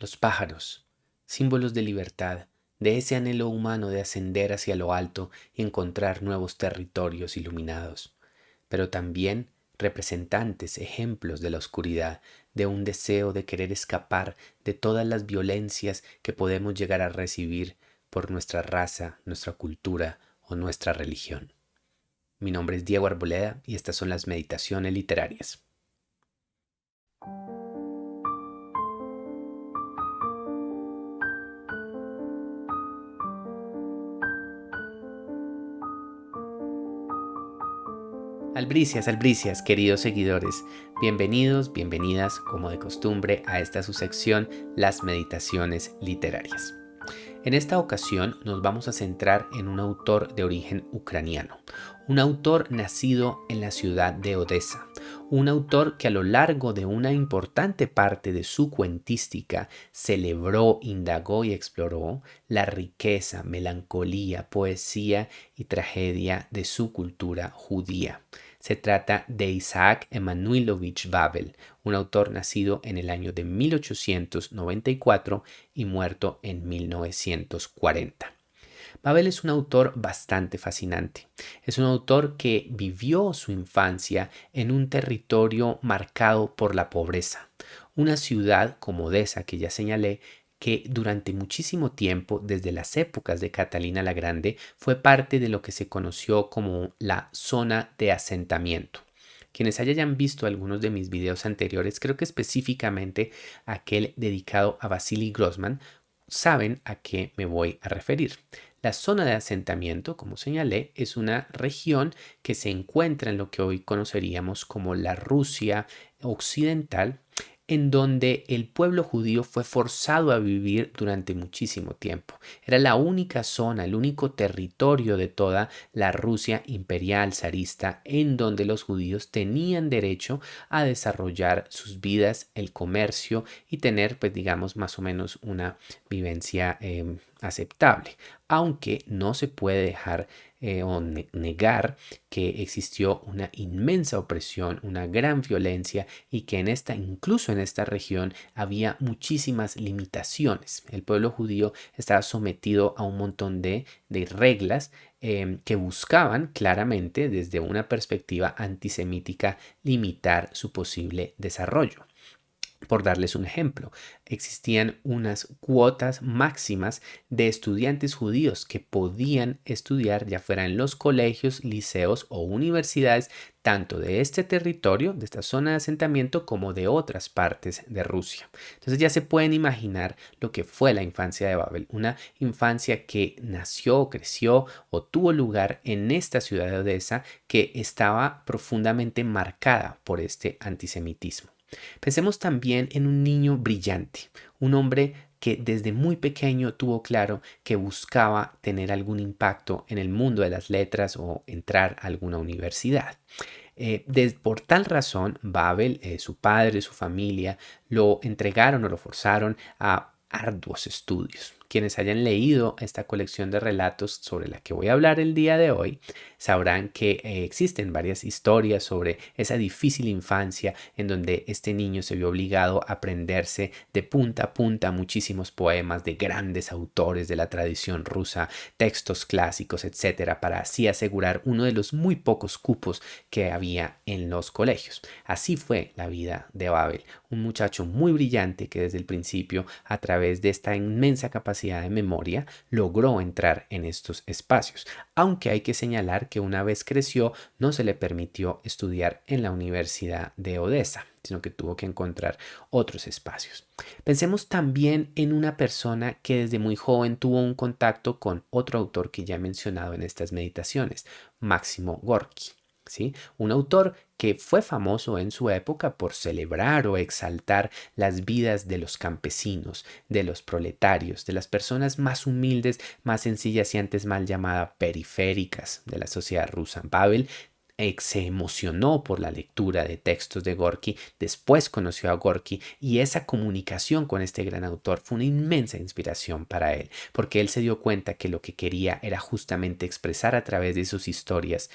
Los pájaros, símbolos de libertad, de ese anhelo humano de ascender hacia lo alto y encontrar nuevos territorios iluminados, pero también representantes, ejemplos de la oscuridad, de un deseo de querer escapar de todas las violencias que podemos llegar a recibir por nuestra raza, nuestra cultura o nuestra religión. Mi nombre es Diego Arboleda y estas son las meditaciones literarias. Albricias, albricias, queridos seguidores, bienvenidos, bienvenidas, como de costumbre, a esta su sección, las meditaciones literarias. En esta ocasión nos vamos a centrar en un autor de origen ucraniano, un autor nacido en la ciudad de Odessa, un autor que a lo largo de una importante parte de su cuentística celebró, indagó y exploró la riqueza, melancolía, poesía y tragedia de su cultura judía. Se trata de Isaac Emanuilovich Babel, un autor nacido en el año de 1894 y muerto en 1940. Babel es un autor bastante fascinante. Es un autor que vivió su infancia en un territorio marcado por la pobreza. Una ciudad como Odessa, que ya señalé, que durante muchísimo tiempo, desde las épocas de Catalina la Grande, fue parte de lo que se conoció como la zona de asentamiento. Quienes hayan visto algunos de mis videos anteriores, creo que específicamente aquel dedicado a Vasily Grossman, saben a qué me voy a referir. La zona de asentamiento, como señalé, es una región que se encuentra en lo que hoy conoceríamos como la Rusia occidental, en donde el pueblo judío fue forzado a vivir durante muchísimo tiempo. Era la única zona, el único territorio de toda la Rusia imperial zarista en donde los judíos tenían derecho a desarrollar sus vidas, el comercio y tener, pues digamos, más o menos una vivencia aceptable, aunque no se puede dejar o negar que existió una inmensa opresión, una gran violencia y que incluso en esta región había muchísimas limitaciones. El pueblo judío estaba sometido a un montón de reglas que buscaban claramente desde una perspectiva antisemítica limitar su posible desarrollo. Por darles un ejemplo, existían unas cuotas máximas de estudiantes judíos que podían estudiar ya fuera en los colegios, liceos o universidades, tanto de este territorio, de esta zona de asentamiento, como de otras partes de Rusia. Entonces ya se pueden imaginar lo que fue la infancia de Babel, una infancia que nació, creció o tuvo lugar en esta ciudad de Odessa que estaba profundamente marcada por este antisemitismo. Pensemos también en un niño brillante, un hombre que desde muy pequeño tuvo claro que buscaba tener algún impacto en el mundo de las letras o entrar a alguna universidad. Por tal razón, Babel, su padre, su familia, lo entregaron o lo forzaron a arduos estudios. Quienes hayan leído esta colección de relatos sobre la que voy a hablar el día de hoy, sabrán que existen varias historias sobre esa difícil infancia en donde este niño se vio obligado a aprenderse de punta a punta muchísimos poemas de grandes autores de la tradición rusa, textos clásicos, etcétera, para así asegurar uno de los muy pocos cupos que había en los colegios. Así fue la vida de Babel, un muchacho muy brillante que desde el principio, a través de esta inmensa capacidad de memoria, logró entrar en estos espacios, aunque hay que señalar que una vez creció no se le permitió estudiar en la Universidad de Odessa, sino que tuvo que encontrar otros espacios. Pensemos también en una persona que desde muy joven tuvo un contacto con otro autor que ya he mencionado en estas meditaciones, Máximo Gorki. ¿Sí? Un autor que fue famoso en su época por celebrar o exaltar las vidas de los campesinos, de los proletarios, de las personas más humildes, más sencillas y antes mal llamadas periféricas de la sociedad rusa. Babel se emocionó por la lectura de textos de Gorky, después conoció a Gorky y esa comunicación con este gran autor fue una inmensa inspiración para él, porque él se dio cuenta que lo que quería era justamente expresar a través de sus historias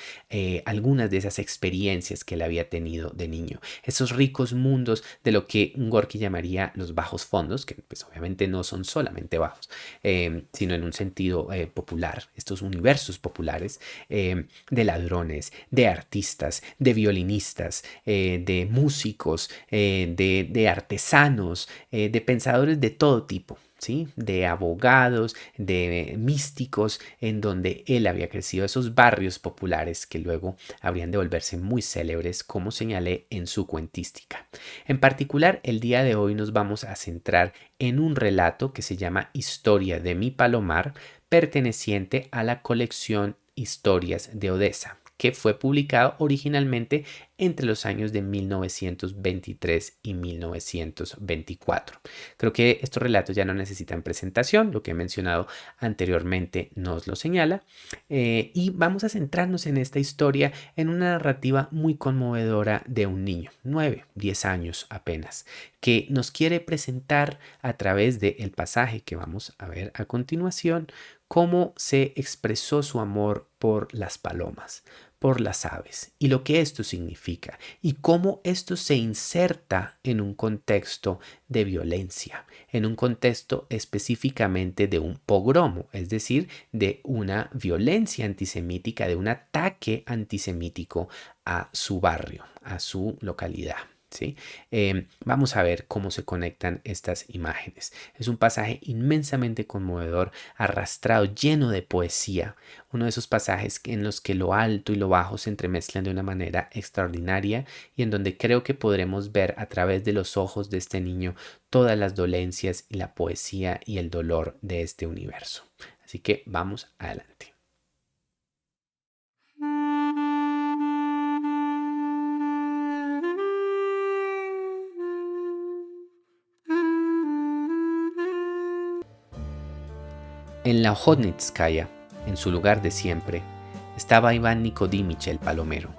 algunas de esas experiencias que él había tenido de niño, esos ricos mundos de lo que Gorky llamaría los bajos fondos, que pues obviamente no son solamente bajos, sino en un sentido popular, estos universos populares de ladrones, de artistas, de violinistas, de músicos, de artesanos, de pensadores de todo tipo, ¿sí? De abogados, de místicos, en donde él había crecido, esos barrios populares que luego habrían de volverse muy célebres, como señalé en su cuentística. En particular, el día de hoy nos vamos a centrar en un relato que se llama Historia de mi Palomar, perteneciente a la colección Historias de Odessa, que fue publicado originalmente entre los años de 1923 y 1924. Creo que estos relatos ya no necesitan presentación, lo que he mencionado anteriormente nos lo señala, y vamos a centrarnos en esta historia en una narrativa muy conmovedora de un niño, 9, 10 años apenas, que nos quiere presentar a través del pasaje que vamos a ver a continuación cómo se expresó su amor por las palomas, por las aves y lo que esto significa y cómo esto se inserta en un contexto de violencia, en un contexto específicamente de un pogromo, es decir, de una violencia antisemítica, de un ataque antisemítico a su barrio, a su localidad. ¿Sí? Vamos a ver cómo se conectan estas imágenes. Es un pasaje inmensamente conmovedor, arrastrado, lleno de poesía. Uno de esos pasajes en los que lo alto y lo bajo se entremezclan de una manera extraordinaria y en donde creo que podremos ver a través de los ojos de este niño todas las dolencias y la poesía y el dolor de este universo. Así que vamos adelante. En la Ojotnitskaya, en su lugar de siempre, estaba Iván Nikodimich el palomero.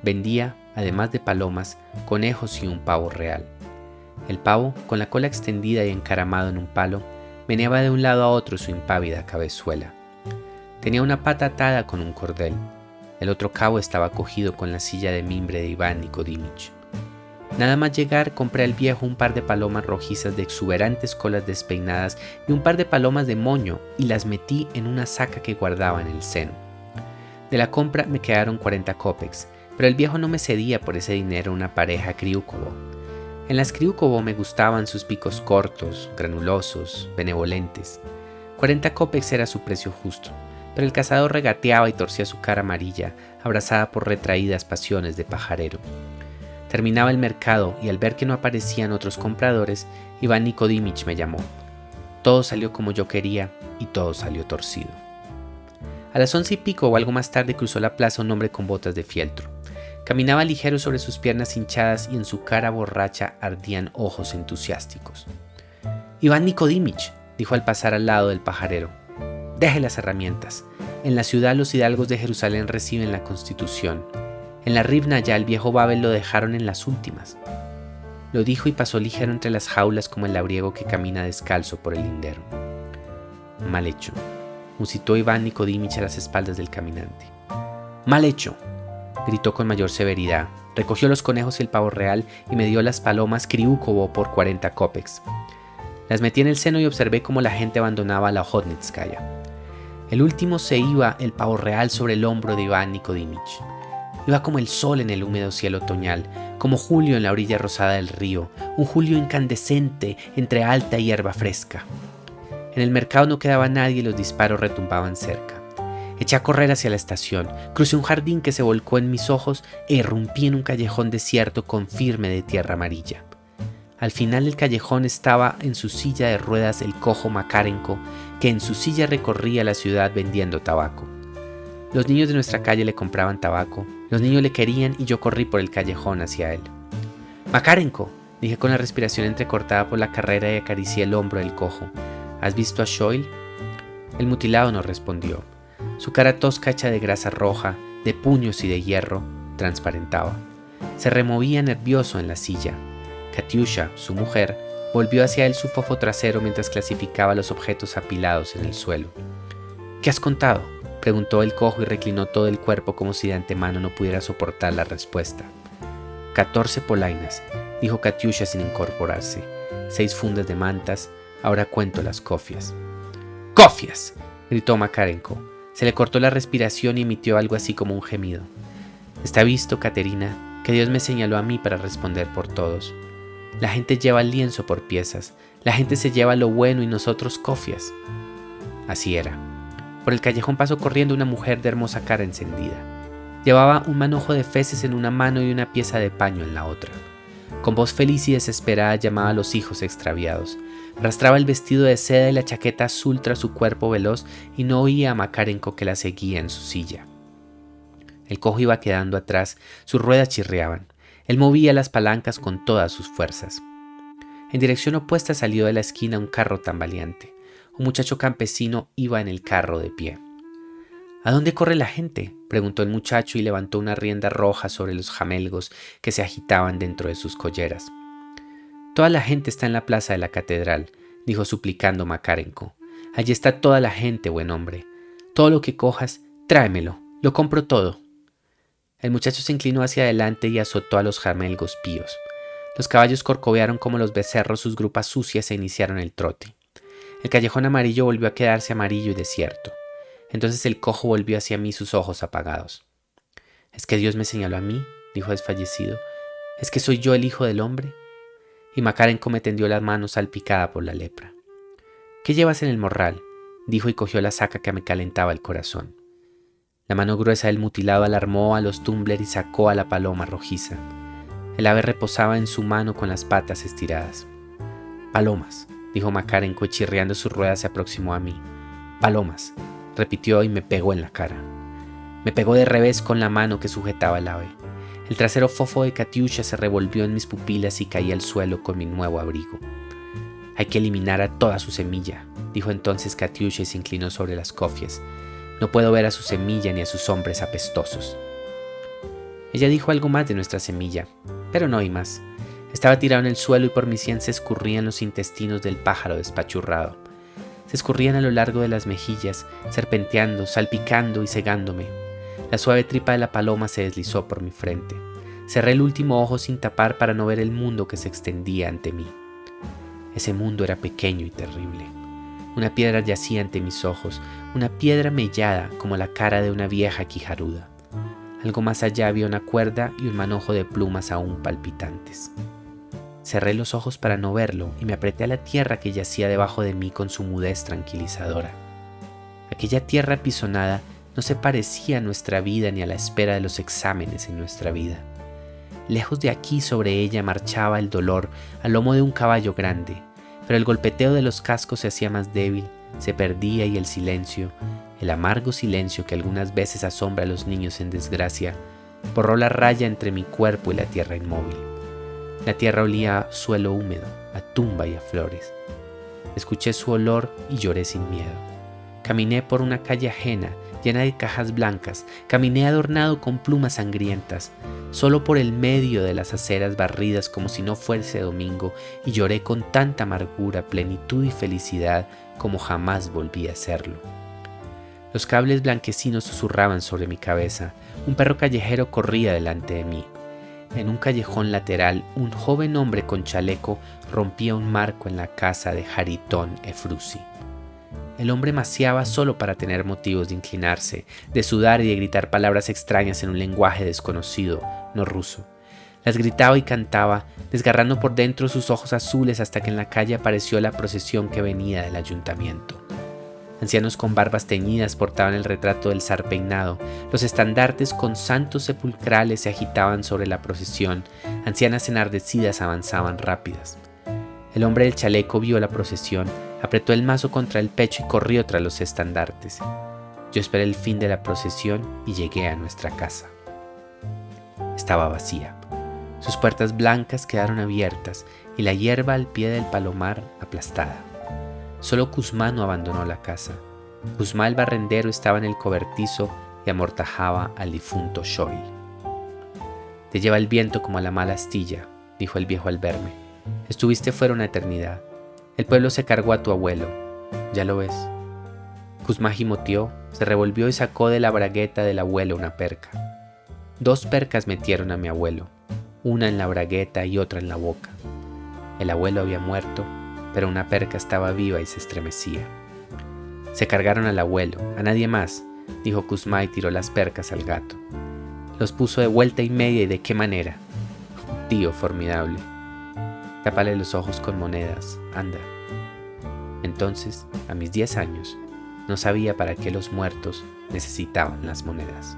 Vendía, además de palomas, conejos y un pavo real. El pavo, con la cola extendida y encaramado en un palo, meneaba de un lado a otro su impávida cabezuela. Tenía una pata atada con un cordel. El otro cabo estaba cogido con la silla de mimbre de Iván Nikodimich. Nada más llegar, compré al viejo un par de palomas rojizas de exuberantes colas despeinadas y un par de palomas de moño y las metí en una saca que guardaba en el seno. De la compra me quedaron 40 kopecks, pero el viejo no me cedía por ese dinero una pareja Kriukovo. En las Kriukovo me gustaban sus picos cortos, granulosos, benevolentes. 40 kopecks era su precio justo, pero el cazador regateaba y torcía su cara amarilla, abrazada por retraídas pasiones de pajarero. Terminaba el mercado y al ver que no aparecían otros compradores, Iván Nikodimich me llamó. Todo salió como yo quería y todo salió torcido. A las 11:15 o algo más tarde cruzó la plaza un hombre con botas de fieltro. Caminaba ligero sobre sus piernas hinchadas y en su cara borracha ardían ojos entusiásticos. Iván Nikodimich, dijo al pasar al lado del pajarero. Deje las herramientas. En la ciudad los hidalgos de Jerusalén reciben la Constitución. En la Rivna ya el viejo Babel lo dejaron en las últimas. Lo dijo y pasó ligero entre las jaulas como el labriego que camina descalzo por el lindero. Mal hecho, musitó Iván Nikodimich a las espaldas del caminante. Mal hecho, gritó con mayor severidad. Recogió los conejos y el pavo real y me dio las palomas Kriukovo por 40 kopecks. Las metí en el seno y observé cómo la gente abandonaba la Ojotnitskaya. El último se iba el pavo real sobre el hombro de Iván Nikodimich. Iba como el sol en el húmedo cielo otoñal, como julio en la orilla rosada del río, un julio incandescente entre alta hierba fresca. En el mercado no quedaba nadie y los disparos retumbaban cerca. Eché a correr hacia la estación, crucé un jardín que se volcó en mis ojos e irrumpí en un callejón desierto con firme de tierra amarilla. Al final del callejón estaba en su silla de ruedas el cojo Makarenko, que en su silla recorría la ciudad vendiendo tabaco. Los niños de nuestra calle le compraban tabaco, los niños le querían y yo corrí por el callejón hacia él. Makarenko, dije con la respiración entrecortada por la carrera y acaricié el hombro del cojo. ¿Has visto a Shoil? El mutilado no respondió. Su cara tosca hecha de grasa roja, de puños y de hierro, transparentaba. Se removía nervioso en la silla. Katiusha, su mujer, volvió hacia él su fofo trasero mientras clasificaba los objetos apilados en el suelo. «¿Qué has contado?», preguntó el cojo y reclinó todo el cuerpo como si de antemano no pudiera soportar la respuesta. 14 polainas, dijo Katiusha sin incorporarse. 6 fundas de mantas, ahora cuento las cofias. «¡Cofias!», gritó Makarenko. Se le cortó la respiración y emitió algo así como un gemido. «Está visto, Katerina, que Dios me señaló a mí para responder por todos. La gente lleva el lienzo por piezas, la gente se lleva lo bueno y nosotros cofias». Así era. Por el callejón pasó corriendo una mujer de hermosa cara encendida. Llevaba un manojo de feces en una mano y una pieza de paño en la otra. Con voz feliz y desesperada llamaba a los hijos extraviados. Arrastraba el vestido de seda y la chaqueta azul tras su cuerpo veloz y no oía a Makarenko que la seguía en su silla. El cojo iba quedando atrás, sus ruedas chirriaban. Él movía las palancas con todas sus fuerzas. En dirección opuesta salió de la esquina un carro tambaleante. Un muchacho campesino iba en el carro de pie. «¿A dónde corre la gente?», preguntó el muchacho y levantó una rienda roja sobre los jamelgos que se agitaban dentro de sus colleras. «Toda la gente está en la plaza de la catedral», dijo suplicando Makarenko. «Allí está toda la gente, buen hombre. Todo lo que cojas, tráemelo, lo compro todo». El muchacho se inclinó hacia adelante y azotó a los jamelgos píos. Los caballos corcovearon como los becerros sus grupas sucias e iniciaron el trote. El callejón amarillo volvió a quedarse amarillo y desierto. Entonces el cojo volvió hacia mí sus ojos apagados. «¿Es que Dios me señaló a mí?», dijo desfallecido. «¿Es que soy yo el hijo del hombre?». Y Makarenko me tendió las manos salpicada por la lepra. «¿Qué llevas en el morral?», dijo y cogió la saca que me calentaba el corazón. La mano gruesa del mutilado alarmó a los tumblers y sacó a la paloma rojiza. El ave reposaba en su mano con las patas estiradas. «Palomas», dijo Makarenko y chirriando sus ruedas se aproximó a mí. «Palomas», repitió y me pegó en la cara. Me pegó de revés con la mano que sujetaba el ave. El trasero fofo de Katiusha se revolvió en mis pupilas y caí al suelo con mi nuevo abrigo. «Hay que eliminar a toda su semilla», dijo entonces Katiusha y se inclinó sobre las cofias. «No puedo ver a su semilla ni a sus hombres apestosos». Ella dijo algo más de nuestra semilla, pero no oí más. Estaba tirado en el suelo y por mi sien se escurrían los intestinos del pájaro despachurrado. Se escurrían a lo largo de las mejillas, serpenteando, salpicando y cegándome. La suave tripa de la paloma se deslizó por mi frente. Cerré el último ojo sin tapar para no ver el mundo que se extendía ante mí. Ese mundo era pequeño y terrible. Una piedra yacía ante mis ojos, una piedra mellada como la cara de una vieja quijaruda. Algo más allá había una cuerda y un manojo de plumas aún palpitantes. Cerré los ojos para no verlo y me apreté a la tierra que yacía debajo de mí con su mudez tranquilizadora. Aquella tierra apisonada no se parecía a nuestra vida ni a la espera de los exámenes en nuestra vida. Lejos de aquí sobre ella marchaba el dolor al lomo de un caballo grande, pero el golpeteo de los cascos se hacía más débil, se perdía y el silencio, el amargo silencio que algunas veces asombra a los niños en desgracia, borró la raya entre mi cuerpo y la tierra inmóvil. La tierra olía a suelo húmedo, a tumba y a flores. Escuché su olor y lloré sin miedo. Caminé por una calle ajena, llena de cajas blancas, caminé adornado con plumas sangrientas, solo por el medio de las aceras barridas como si no fuese domingo, y lloré con tanta amargura, plenitud y felicidad como jamás volví a hacerlo. Los cables blanquecinos susurraban sobre mi cabeza, un perro callejero corría delante de mí. En un callejón lateral, un joven hombre con chaleco rompía un marco en la casa de Haritón Efrusi. El hombre maciaba solo para tener motivos de inclinarse, de sudar y de gritar palabras extrañas en un lenguaje desconocido, no ruso. Las gritaba y cantaba, desgarrando por dentro sus ojos azules hasta que en la calle apareció la procesión que venía del ayuntamiento. Ancianos con barbas teñidas portaban el retrato del zar peinado, los estandartes con santos sepulcrales se agitaban sobre la procesión, ancianas enardecidas avanzaban rápidas. El hombre del chaleco vio la procesión, apretó el mazo contra el pecho y corrió tras los estandartes. Yo esperé el fin de la procesión y llegué a nuestra casa. Estaba vacía. Sus puertas blancas quedaron abiertas y la hierba al pie del palomar aplastada. Solo Kuzma no abandonó la casa. Kuzma el barrendero estaba en el cobertizo y amortajaba al difunto Shoil. «Te lleva el viento como a la mala astilla», dijo el viejo al verme. «Estuviste fuera una eternidad. El pueblo se cargó a tu abuelo. Ya lo ves». Kuzma gimoteó, se revolvió y sacó de la bragueta del abuelo una perca. 2 percas metieron a mi abuelo, una en la bragueta y otra en la boca. El abuelo había muerto, pero una perca estaba viva y se estremecía. «Se cargaron al abuelo, a nadie más», dijo Kuzma y tiró las percas al gato. «Los puso de vuelta y media, y de qué manera. Tío formidable. Tápale los ojos con monedas, anda». Entonces, a mis 10 años, no sabía para qué los muertos necesitaban las monedas.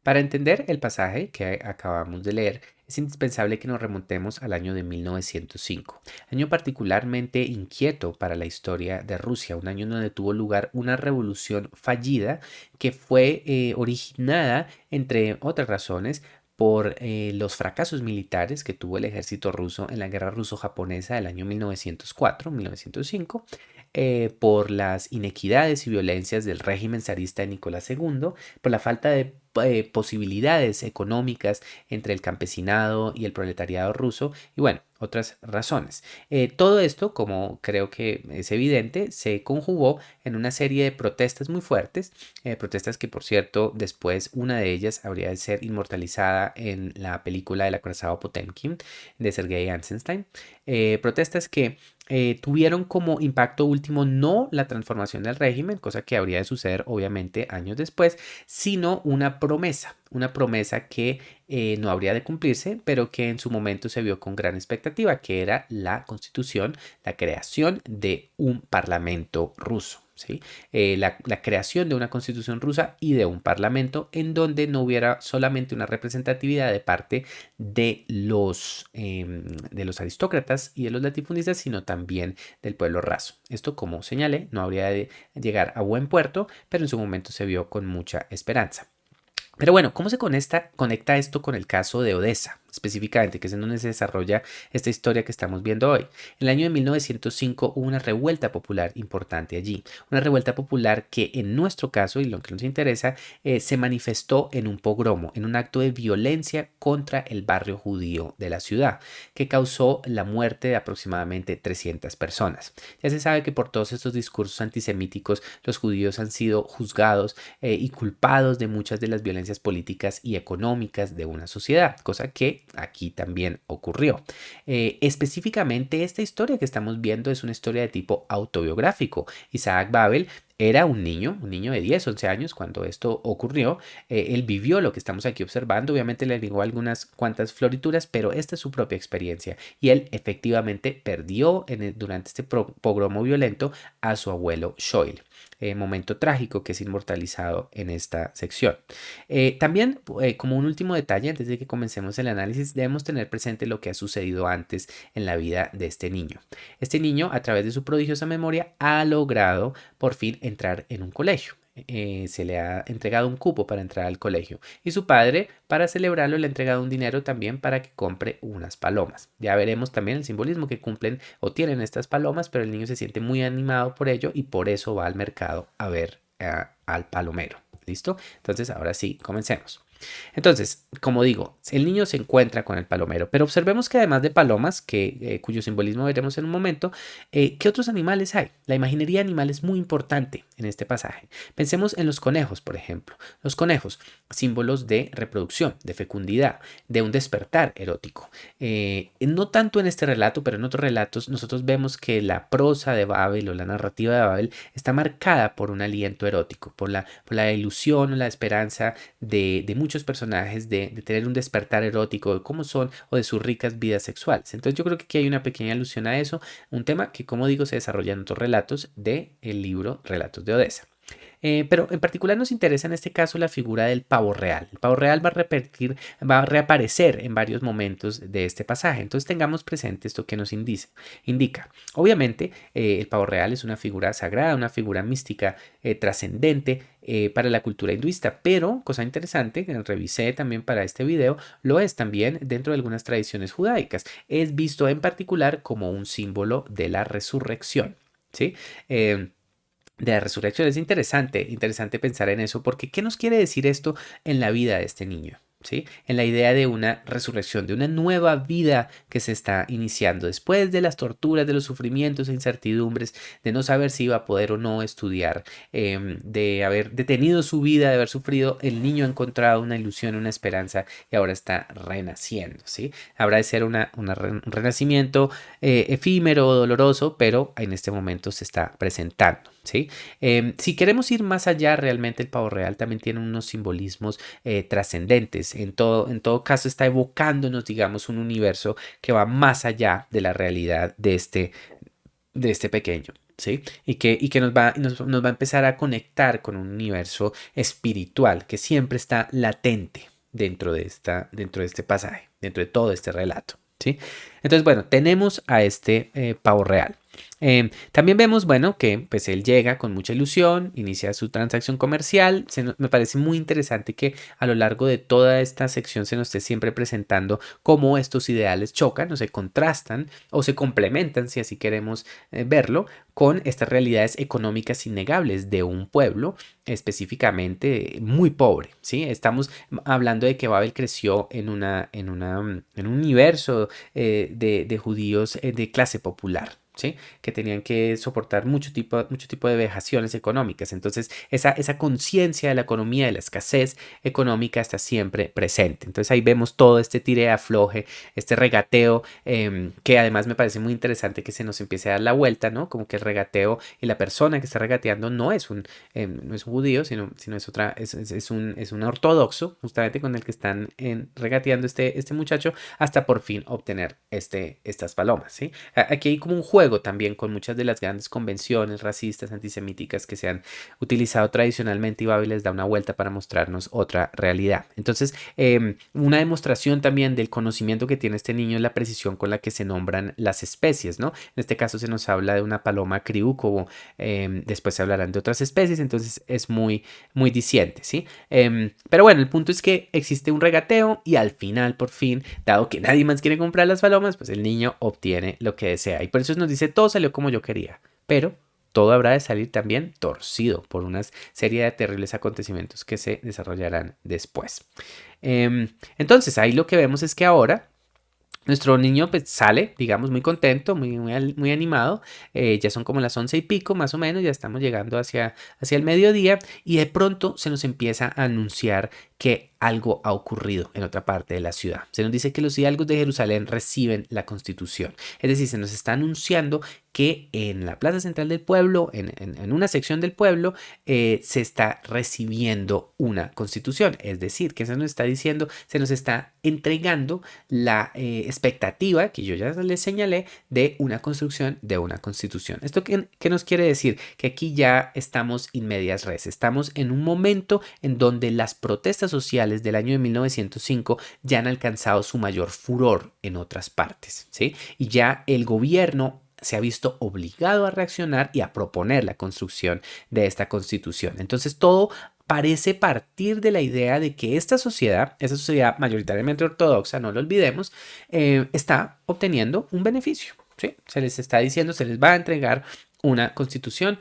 Para entender el pasaje que acabamos de leer, es indispensable que nos remontemos al año de 1905, año particularmente inquieto para la historia de Rusia, un año donde tuvo lugar una revolución fallida que fue originada, entre otras razones, por los fracasos militares que tuvo el ejército ruso en la guerra ruso-japonesa del año 1904-1905, por las inequidades y violencias del régimen zarista de Nicolás II, por la falta de posibilidades económicas entre el campesinado y el proletariado ruso y bueno, otras razones. Todo esto, como creo que es evidente, se conjugó en una serie de protestas muy fuertes, protestas que por cierto después una de ellas habría de ser inmortalizada en la película del acorazado Potemkin de Sergei Eisenstein, protestas que tuvieron como impacto último no la transformación del régimen, cosa que habría de suceder obviamente años después, sino una promesa que no habría de cumplirse, pero que en su momento se vio con gran expectativa, que era la constitución, la creación de un parlamento ruso. ¿Sí? La creación de una constitución rusa y de un parlamento en donde no hubiera solamente una representatividad de parte de los aristócratas y de los latifundistas, sino también del pueblo raso. Esto, como señalé, no habría de llegar a buen puerto, pero en su momento se vio con mucha esperanza. Pero bueno, ¿cómo se conecta esto con el caso de Odessa, específicamente, que es en donde se desarrolla esta historia que estamos viendo hoy? En el año de 1905 hubo una revuelta popular importante allí, una revuelta popular que en nuestro caso, y lo que nos interesa, se manifestó en un pogromo, en un acto de violencia contra el barrio judío de la ciudad, que causó la muerte de aproximadamente 300 personas. Ya se sabe que por todos estos discursos antisemíticos, los judíos han sido juzgados y culpados de muchas de las violencias políticas y económicas de una sociedad, cosa que aquí también ocurrió. Específicamente esta historia que estamos viendo es una historia de tipo autobiográfico. Isaac Babel era un niño de 10, 11 años cuando esto ocurrió. Él vivió lo que estamos aquí observando, obviamente le agregó algunas cuantas florituras, pero esta es su propia experiencia y él efectivamente perdió durante este pogromo violento a su abuelo Shoil. Momento trágico que es inmortalizado en esta sección. También, como un último detalle, antes de que comencemos el análisis, debemos tener presente lo que ha sucedido antes en la vida de este niño. Este niño, a través de su prodigiosa memoria, ha logrado por fin entrar en un colegio. Se le ha entregado un cupo para entrar al colegio y su padre, para celebrarlo, le ha entregado un dinero también para que compre unas palomas. Ya veremos también el simbolismo que cumplen o tienen estas palomas, pero el niño se siente muy animado por ello y por eso va al mercado a ver al palomero. ¿Listo? Entonces, ahora sí, comencemos. Entonces, como digo, el niño se encuentra con el palomero, pero observemos que además de palomas, cuyo simbolismo veremos en un momento, ¿qué otros animales hay? La imaginería animal es muy importante en este pasaje. Pensemos en los conejos, por ejemplo. Los conejos, símbolos de reproducción, de fecundidad, de un despertar erótico. No tanto en este relato, pero en otros relatos nosotros vemos que la prosa de Babel o la narrativa de Babel está marcada por un aliento erótico, por la ilusión o la esperanza de muchos personajes de tener un despertar erótico, de cómo son o de sus ricas vidas sexuales. Entonces yo creo que aquí hay una pequeña alusión a eso, un tema que, como digo, se desarrolla en otros relatos del libro Relatos de Odessa. Pero en particular nos interesa en este caso la figura del pavo real. El pavo real va a reaparecer en varios momentos de este pasaje. Entonces tengamos presente esto que nos indica. Obviamente, el pavo real es una figura sagrada, una figura mística trascendente para la cultura hinduista, pero cosa interesante que revisé también para este video, lo es también dentro de algunas tradiciones judaicas. Es visto en particular como un símbolo de la resurrección. ¿Sí? De la resurrección. Es interesante, interesante pensar en eso, porque ¿qué nos quiere decir esto en la vida de este niño? ¿Sí? En la idea de una resurrección, de una nueva vida que se está iniciando después de las torturas, de los sufrimientos e incertidumbres, de no saber si iba a poder o no estudiar, de haber detenido su vida, de haber sufrido, el niño ha encontrado una ilusión, una esperanza y ahora está renaciendo, ¿sí? Habrá de ser un renacimiento efímero, doloroso, pero en este momento se está presentando, ¿sí? Si queremos ir más allá, realmente el pavo real también tiene unos simbolismos trascendentes. En todo caso, está evocándonos, digamos, un universo que va más allá de la realidad de este pequeño. ¿Sí? Y que nos va a empezar a conectar con un universo espiritual que siempre está latente dentro de este pasaje, dentro de todo este relato. ¿Sí? Entonces, bueno, tenemos a este pavo real. También vemos, bueno, que pues él llega con mucha ilusión, inicia su transacción comercial. Me parece muy interesante que a lo largo de toda esta sección se nos esté siempre presentando cómo estos ideales chocan o se contrastan o se complementan, si así queremos verlo, con estas realidades económicas innegables de un pueblo específicamente muy pobre, ¿sí? Estamos hablando de que Babel creció en un universo de judíos de clase popular. ¿Sí? Que tenían que soportar mucho tipo de vejaciones económicas. Entonces, esa conciencia de la economía, de la escasez económica está siempre presente. Entonces, ahí vemos todo este tire afloje, este regateo, que además me parece muy interesante que se nos empiece a dar la vuelta, ¿no? Como que el regateo y la persona que está regateando no es un judío, sino es un ortodoxo, justamente con el que están regateando este muchacho, hasta por fin obtener estas palomas, ¿sí? Aquí hay como un juego también con muchas de las grandes convenciones racistas, antisemíticas que se han utilizado tradicionalmente y Babel les da una vuelta para mostrarnos otra realidad. Entonces, una demostración también del conocimiento que tiene este niño es la precisión con la que se nombran las especies, ¿no? En este caso se nos habla de una paloma criúco, después se hablarán de otras especies, entonces es muy diciente, ¿sí? Pero bueno, el punto es que existe un regateo y al final, por fin, dado que nadie más quiere comprar las palomas, pues el niño obtiene lo que desea. Y por eso nos dice, todo salió como yo quería, pero todo habrá de salir también torcido por una serie de terribles acontecimientos que se desarrollarán después. Entonces, ahí lo que vemos es que ahora nuestro niño pues sale, digamos, muy contento, muy animado. Ya son como las 11:00 más o menos, ya estamos llegando hacia el mediodía y de pronto se nos empieza a anunciar que algo ha ocurrido en otra parte de la ciudad. Se nos dice que los hidalgos de Jerusalén reciben la Constitución. Es decir, se nos está anunciando que en la plaza central del pueblo, en una sección del pueblo, se está recibiendo una constitución. Es decir, que se nos está diciendo, se nos está entregando la expectativa que yo ya les señalé de una construcción de una constitución. ¿Esto qué nos quiere decir? Que aquí ya estamos in medias res. Estamos en un momento en donde las protestas sociales del año de 1905 ya han alcanzado su mayor furor en otras partes, ¿sí? Y ya el gobierno se ha visto obligado a reaccionar y a proponer la construcción de esta constitución. Entonces todo parece partir de la idea de que esta sociedad mayoritariamente ortodoxa, no lo olvidemos, está obteniendo un beneficio, ¿sí? Se les está diciendo, se les va a entregar una constitución,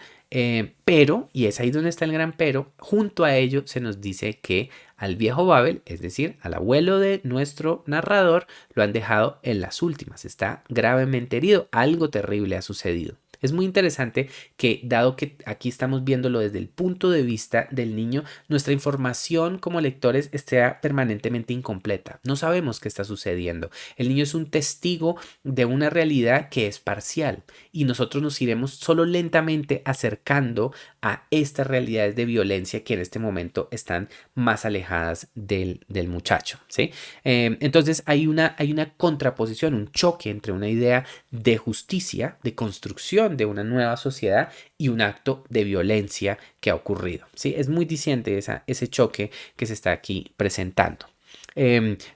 pero, y es ahí donde está el gran pero, junto a ello se nos dice que al viejo Babel, es decir, al abuelo de nuestro narrador, lo han dejado en las últimas, está gravemente herido, algo terrible ha sucedido. Es muy interesante que, dado que aquí estamos viéndolo desde el punto de vista del niño, nuestra información como lectores esté permanentemente incompleta. No sabemos qué está sucediendo. El niño es un testigo de una realidad que es parcial y nosotros nos iremos solo lentamente acercando a estas realidades de violencia que en este momento están más alejadas del muchacho, ¿sí? Entonces hay una contraposición, un choque entre una idea de justicia, de construcción de una nueva sociedad y un acto de violencia que ha ocurrido, ¿sí? Es muy diciente ese choque que se está aquí presentando.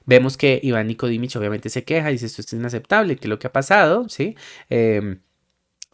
Vemos que Iván Nicodimich obviamente se queja, dice esto es inaceptable, ¿qué es lo que ha pasado? ¿Sí?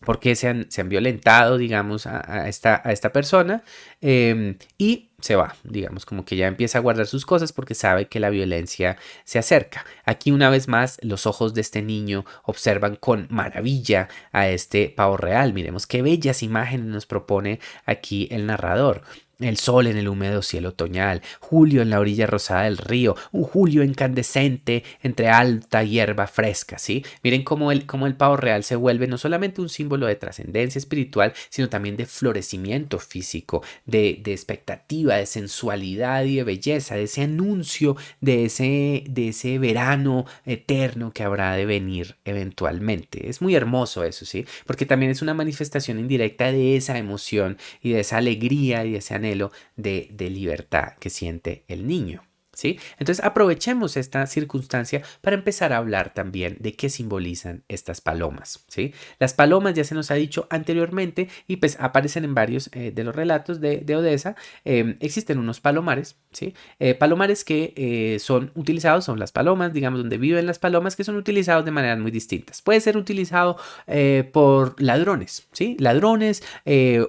Porque se han violentado, digamos, a esta persona y se va, digamos, como que ya empieza a guardar sus cosas porque sabe que la violencia se acerca. Aquí una vez más los ojos de este niño observan con maravilla a este pavo real. Miremos qué bellas imágenes nos propone aquí el narrador. El sol en el húmedo cielo otoñal, Julio en la orilla rosada del río, un Julio incandescente entre alta hierba fresca, ¿sí? Miren cómo el pavo real se vuelve no solamente un símbolo de trascendencia espiritual, sino también de florecimiento físico, de expectativa, de sensualidad y de belleza, de ese anuncio de ese verano eterno que habrá de venir eventualmente. Es muy hermoso eso, ¿sí? Porque también es una manifestación indirecta de esa emoción y de esa alegría y de ese anhelo de libertad que siente el niño. ¿Sí? Entonces aprovechemos esta circunstancia para empezar a hablar también de qué simbolizan estas palomas. ¿Sí? Las palomas ya se nos ha dicho anteriormente y pues aparecen en varios de los relatos de Odessa. Existen unos palomares, ¿sí? Palomares que son utilizados, son las palomas, digamos, donde viven las palomas, que son utilizados de maneras muy distintas. Puede ser utilizado por ladrones, ¿sí? Ladrones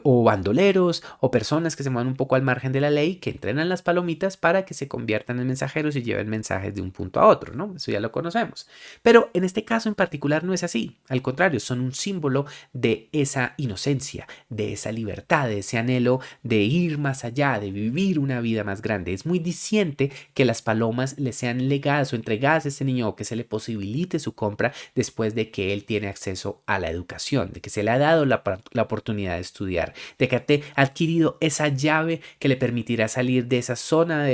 o bandoleros o personas que se mueven un poco al margen de la ley que entrenan las palomitas para que se conviertan en mensajeros y lleven mensajes de un punto a otro, ¿no? Eso ya lo conocemos. Pero en este caso en particular no es así. Al contrario, son un símbolo de esa inocencia, de esa libertad, de ese anhelo de ir más allá, de vivir una vida más grande. Es muy diciente que las palomas le sean legadas o entregadas a este niño o que se le posibilite su compra después de que él tiene acceso a la educación, de que se le ha dado la oportunidad de estudiar, de que ha adquirido esa llave que le permitirá salir de esa zona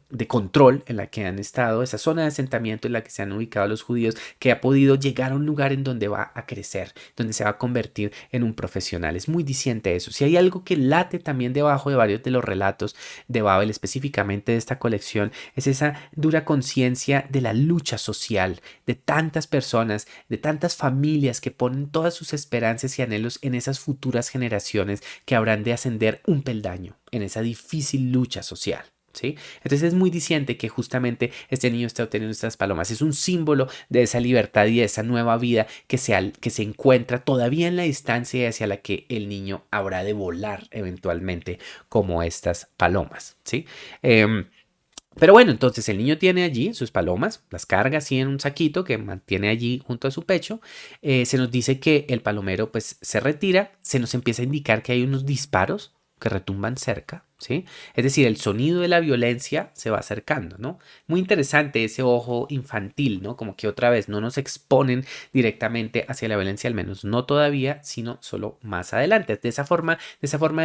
de control en la que han estado, esa zona de asentamiento en la que se han ubicado los judíos, que ha podido llegar a un lugar en donde va a crecer, donde se va a convertir en un profesional. Es muy diciente eso. Si hay algo que late también debajo de varios de los relatos de Babel, específicamente de esta colección, es esa dura conciencia de la lucha social de tantas personas, de tantas familias que ponen todas sus esperanzas y anhelos en esas futuras generaciones que habrán de ascender un peldaño en esa difícil lucha social. ¿Sí? Entonces es muy diciente que justamente este niño está obteniendo estas palomas. Es un símbolo de esa libertad y de esa nueva vida que se encuentra todavía en la distancia hacia la que el niño habrá de volar eventualmente como estas palomas. ¿Sí? Pero bueno, entonces el niño tiene allí sus palomas, las carga así en un saquito que mantiene allí junto a su pecho. Se nos dice que el palomero pues se retira, se nos empieza a indicar que hay unos disparos que retumban cerca, ¿sí? Es decir, el sonido de la violencia se va acercando, ¿no? Muy interesante ese ojo infantil, ¿no? Como que otra vez no nos exponen directamente hacia la violencia, al menos no todavía, sino solo más adelante. De esa forma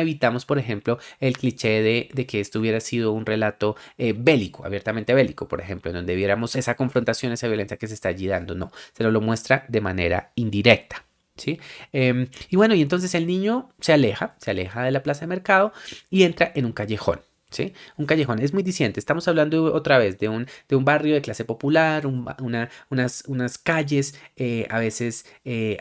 evitamos, por ejemplo, el cliché de que esto hubiera sido un relato bélico, abiertamente bélico, por ejemplo, en donde viéramos esa confrontación, esa violencia que se está allí dando. No, se lo muestra de manera indirecta. ¿Sí? Y bueno, y entonces el niño se aleja de la plaza de mercado y entra en un callejón. ¿Sí? Un callejón es muy diciente. Estamos hablando otra vez de un barrio de clase popular, unas calles a veces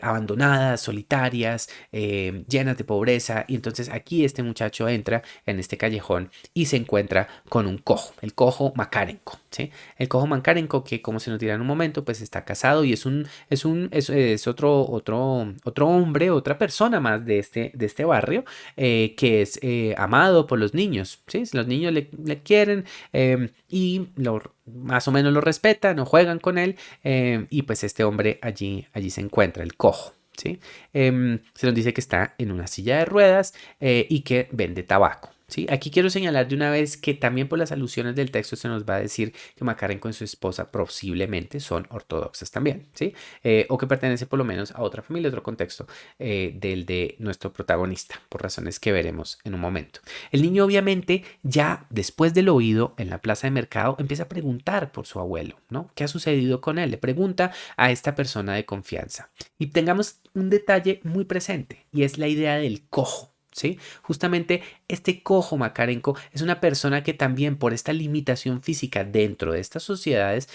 abandonadas, solitarias, llenas de pobreza. Y entonces aquí este muchacho entra en este callejón y se encuentra con un cojo, el cojo Makarenko. ¿Sí? El cojo Makarenko, que como se nos dirá en un momento, pues está casado y es otro hombre, otra persona más de este barrio que es amado por los niños. ¿Sí? Los niños le quieren y más o menos lo respetan o juegan con él y pues este hombre allí se encuentra, el cojo. ¿Sí? Se nos dice que está en una silla de ruedas y que vende tabaco. ¿Sí? Aquí quiero señalar de una vez que también por las alusiones del texto se nos va a decir que Makarenko y su esposa posiblemente son ortodoxas también, ¿sí? O que pertenece por lo menos a otra familia, otro contexto del de nuestro protagonista, por razones que veremos en un momento. El niño obviamente ya después del oído en la plaza de mercado empieza a preguntar por su abuelo, ¿no? ¿Qué ha sucedido con él? Le pregunta a esta persona de confianza. Y tengamos un detalle muy presente y es la idea del cojo. ¿sí? Justamente este cojo Makarenko es una persona que también por esta limitación física dentro de estas sociedades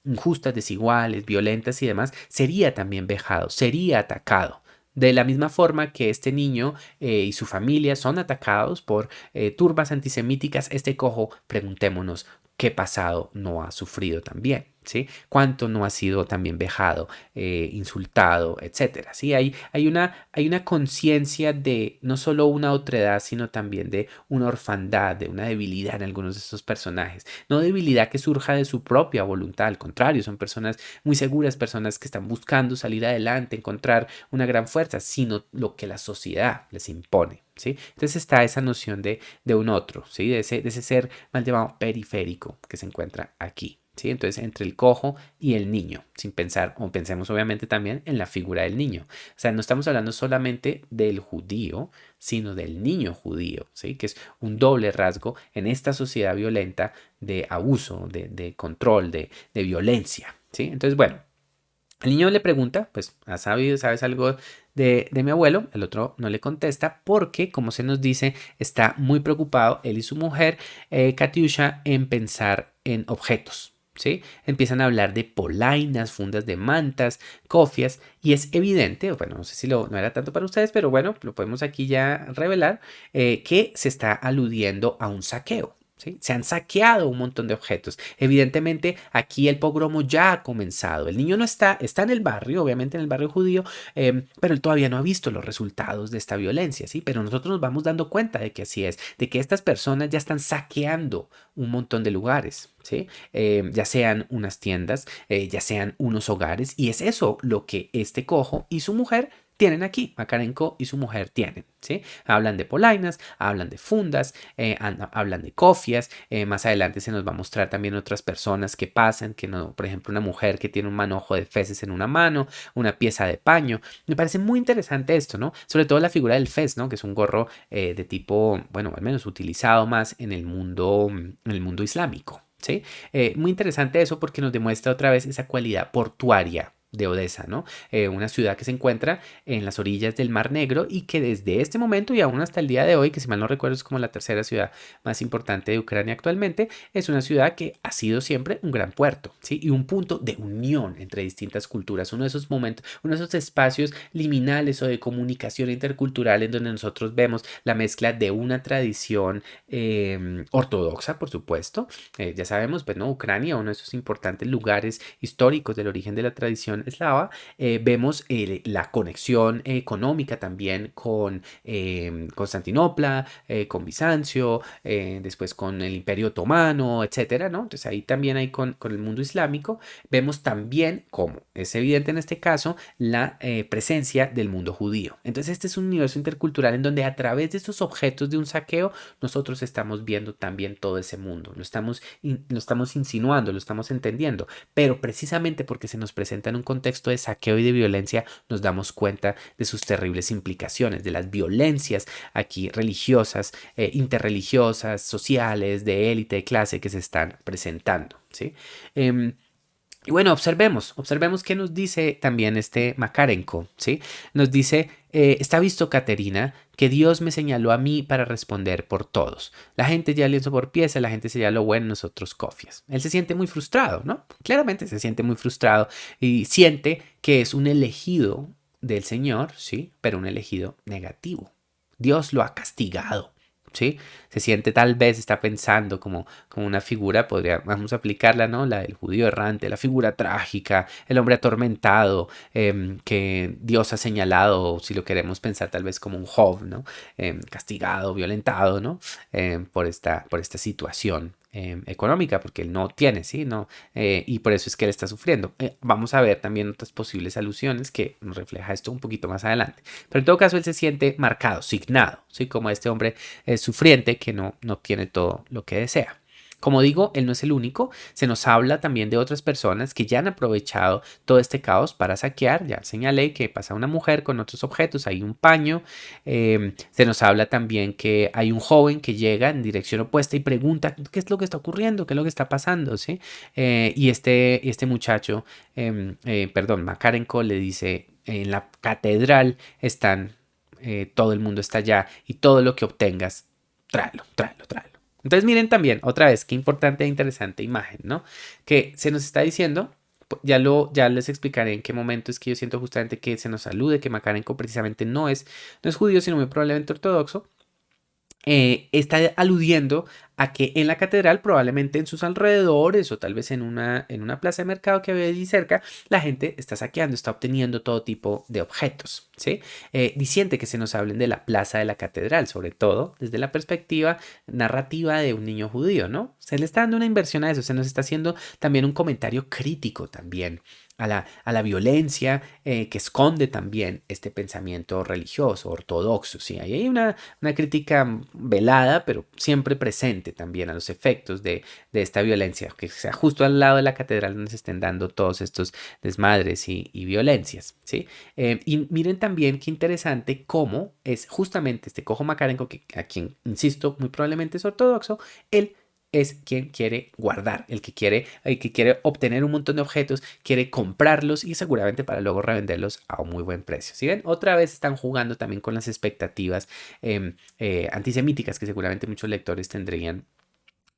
injustas, desiguales, violentas y demás, sería también vejado, sería atacado. De la misma forma que este niño y su familia son atacados por turbas antisemíticas, este cojo, preguntémonos, ¿qué pasado no ha sufrido también? ¿Sí? ¿Cuánto no ha sido también vejado, insultado, etcétera? ¿Sí? Hay una conciencia de no solo una otredad, sino también de una orfandad, de una debilidad en algunos de estos personajes. No debilidad que surja de su propia voluntad, al contrario, son personas muy seguras, personas que están buscando salir adelante, encontrar una gran fuerza, sino lo que la sociedad les impone. ¿Sí? Entonces está esa noción de un otro, ¿sí? De ese ser mal llamado periférico que se encuentra aquí. ¿Sí? Entonces, entre el cojo y el niño, sin pensar, o pensemos obviamente también en la figura del niño. O sea, no estamos hablando solamente del judío, sino del niño judío, ¿sí? Que es un doble rasgo en esta sociedad violenta de abuso, de control, de violencia, ¿sí? Entonces, bueno, el niño le pregunta, pues, ¿has sabido, sabes algo de mi abuelo? El otro no le contesta porque, como se nos dice, está muy preocupado él y su mujer, Katiusha, en pensar en objetos. ¿Sí? Empiezan a hablar de polainas, fundas de mantas, cofias, y es evidente, bueno, no sé si no era tanto para ustedes, pero bueno, lo podemos aquí ya revelar, que se está aludiendo a un saqueo. ¿Sí? Se han saqueado un montón de objetos. Evidentemente, aquí el pogromo ya ha comenzado. El niño no está en el barrio, obviamente en el barrio judío, pero él todavía no ha visto los resultados de esta violencia, ¿sí? Pero nosotros nos vamos dando cuenta de que así es, de que estas personas ya están saqueando un montón de lugares, ¿sí? Ya sean unas tiendas, ya sean unos hogares, y es eso lo que este cojo y su mujer tienen aquí, Makarenko y su mujer tienen, ¿sí? Hablan de polainas, hablan de fundas, hablan de cofias, más adelante se nos va a mostrar también otras personas que pasan, que no, por ejemplo, una mujer que tiene un manojo de feces en una mano, una pieza de paño. Me parece muy interesante esto, ¿no? Sobre todo la figura del fez, ¿no? Que es un gorro de tipo, bueno, al menos utilizado más en el mundo islámico, ¿sí? Muy interesante eso porque nos demuestra otra vez esa cualidad portuaria de Odessa, ¿no? Una ciudad que se encuentra en las orillas del Mar Negro y que desde este momento y aún hasta el día de hoy, que si mal no recuerdo es como la tercera ciudad más importante de Ucrania actualmente, es una ciudad que ha sido siempre un gran puerto, ¿sí? Y un punto de unión entre distintas culturas, uno de esos momentos, uno de esos espacios liminales o de comunicación intercultural en donde nosotros vemos la mezcla de una tradición ortodoxa, por supuesto, ya sabemos, pues, ¿no? Ucrania, uno de esos importantes lugares históricos del origen de la tradición eslava, vemos la conexión económica también con Constantinopla, con Bizancio, después con el Imperio Otomano, etcétera, ¿no? Entonces ahí también hay con el mundo islámico, vemos también, como es evidente en este caso, la presencia del mundo judío. Entonces este es un universo intercultural en donde a través de estos objetos de un saqueo, nosotros estamos viendo también todo ese mundo, lo estamos insinuando, lo estamos entendiendo, pero precisamente porque se nos presenta en un contexto de saqueo y de violencia, nos damos cuenta de sus terribles implicaciones, de las violencias aquí religiosas, interreligiosas, sociales, de élite, de clase que se están presentando, ¿sí? Y bueno, observemos qué nos dice también este Makarenko, ¿sí? Nos dice, está visto, Caterina, que Dios me señaló a mí para responder por todos. La gente ya lienzo por pieza, la gente señaló bueno, nosotros cofias. Él se siente muy frustrado, ¿no? Claramente se siente muy frustrado y siente que es un elegido del Señor, ¿sí? Pero un elegido negativo. Dios lo ha castigado. ¿Sí? Se siente tal vez, está pensando como una figura, vamos a aplicarla, ¿no? La del judío errante, la figura trágica, el hombre atormentado, que Dios ha señalado, si lo queremos pensar tal vez como un Job, ¿no? Castigado, violentado, ¿no? por esta situación económica, porque él no tiene, ¿sí? No, y por eso es que él está sufriendo. Vamos a ver también otras posibles alusiones que nos refleja esto un poquito más adelante. Pero en todo caso, él se siente marcado, signado, ¿sí? Como este hombre sufriente que no tiene todo lo que desea. Como digo, él no es el único, se nos habla también de otras personas que ya han aprovechado todo este caos para saquear, ya señalé que pasa una mujer con otros objetos, hay un paño, se nos habla también que hay un joven que llega en dirección opuesta y pregunta qué es lo que está ocurriendo, qué es lo que está pasando, ¿sí? Y este muchacho, perdón, Makarenko le dice, en la catedral están todo el mundo está allá y todo lo que obtengas, tráelo, tráelo, tráelo. Entonces miren también, otra vez, qué importante e interesante imagen, ¿no? Que se nos está diciendo, ya les explicaré en qué momento es que yo siento justamente que se nos alude, que Makarenko precisamente no es judío, sino muy probablemente ortodoxo, está aludiendo a que en la catedral, probablemente en sus alrededores o tal vez en una plaza de mercado que había allí cerca, la gente está saqueando, está obteniendo todo tipo de objetos, ¿sí? Diciente que se nos hablen de la plaza de la catedral, sobre todo desde la perspectiva narrativa de un niño judío, ¿no? Se le está dando una inversión a eso, se nos está haciendo también un comentario crítico también a la violencia que esconde también este pensamiento religioso, ortodoxo, ¿sí? Ahí hay una crítica velada, pero siempre presente también a los efectos de esta violencia, que sea justo al lado de la catedral donde se estén dando todos estos desmadres y violencias, ¿sí? Y miren también qué interesante cómo es justamente este Cojo Makarenko, a quien, insisto, muy probablemente es ortodoxo, él es quien quiere guardar, el que quiere obtener un montón de objetos, quiere comprarlos y seguramente para luego revenderlos a un muy buen precio. ¿Sí ven? Otra vez están jugando también con las expectativas antisemíticas que seguramente muchos lectores tendrían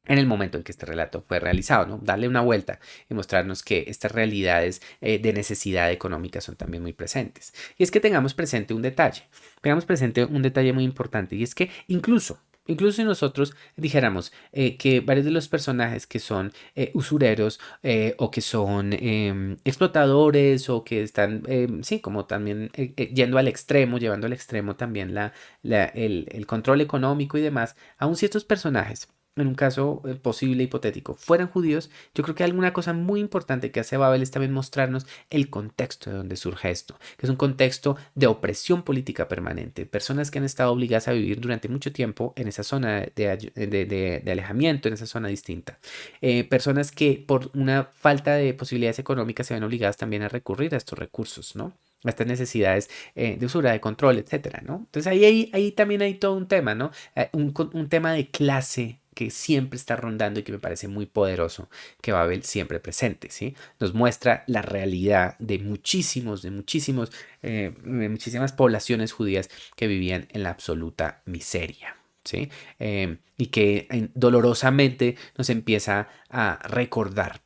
en el momento en que este relato fue realizado, ¿no? Darle una vuelta y mostrarnos que estas realidades de necesidad económica son también muy presentes. Y es que tengamos presente un detalle muy importante, y es que incluso si nosotros dijéramos que varios de los personajes que son usureros o que son explotadores o que están, sí, como también yendo al extremo, llevando al extremo también el control económico y demás, aun si estos personajes en un caso posible hipotético, fueran judíos, yo creo que alguna cosa muy importante que hace Babel es también mostrarnos el contexto de donde surge esto, que es un contexto de opresión política permanente, personas que han estado obligadas a vivir durante mucho tiempo en esa zona de alejamiento, en esa zona distinta, personas que por una falta de posibilidades económicas se ven obligadas también a recurrir a estos recursos, ¿no? A estas necesidades de usura, de control, etcétera, ¿no? Entonces ahí también hay todo un tema, ¿no? Un tema de clase que siempre está rondando y que me parece muy poderoso que Babel siempre presente, ¿sí? Nos muestra la realidad de muchísimas poblaciones judías que vivían en la absoluta miseria, ¿sí? Y que dolorosamente nos empieza a recordar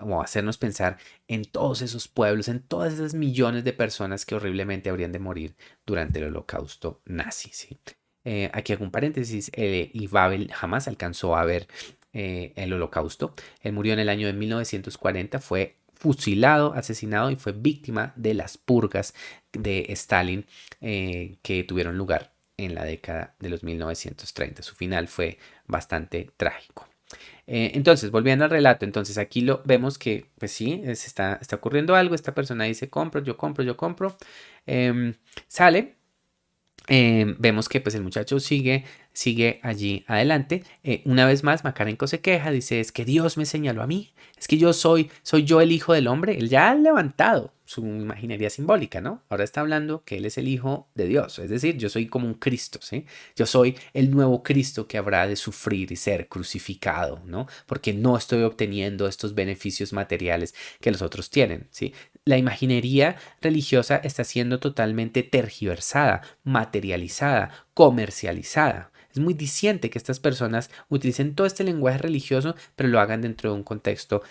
o hacernos pensar en todos esos pueblos, en todas esas millones de personas que horriblemente habrían de morir durante el holocausto nazi, ¿sí? Aquí hago un paréntesis, y Babel jamás alcanzó a ver el holocausto. Él murió en el año de 1940, fue fusilado, asesinado y fue víctima de las purgas de Stalin que tuvieron lugar en la década de los 1930. Su final fue bastante trágico. Entonces, volviendo al relato, entonces aquí lo vemos que, pues sí, está ocurriendo algo, esta persona dice, compro, yo compro, yo compro, sale, vemos que pues el muchacho sigue allí adelante. Una vez más, Makarenko se queja, dice, es que Dios me señaló a mí, es que soy yo el hijo del hombre. Él ya ha levantado su imaginería simbólica, ¿no? Ahora está hablando que él es el hijo de Dios, es decir, yo soy como un Cristo, ¿sí? Yo soy el nuevo Cristo que habrá de sufrir y ser crucificado, ¿no? Porque no estoy obteniendo estos beneficios materiales que los otros tienen, ¿sí? La imaginería religiosa está siendo totalmente tergiversada, materializada, comercializada. Es muy diciente que estas personas utilicen todo este lenguaje religioso, pero lo hagan dentro de un contexto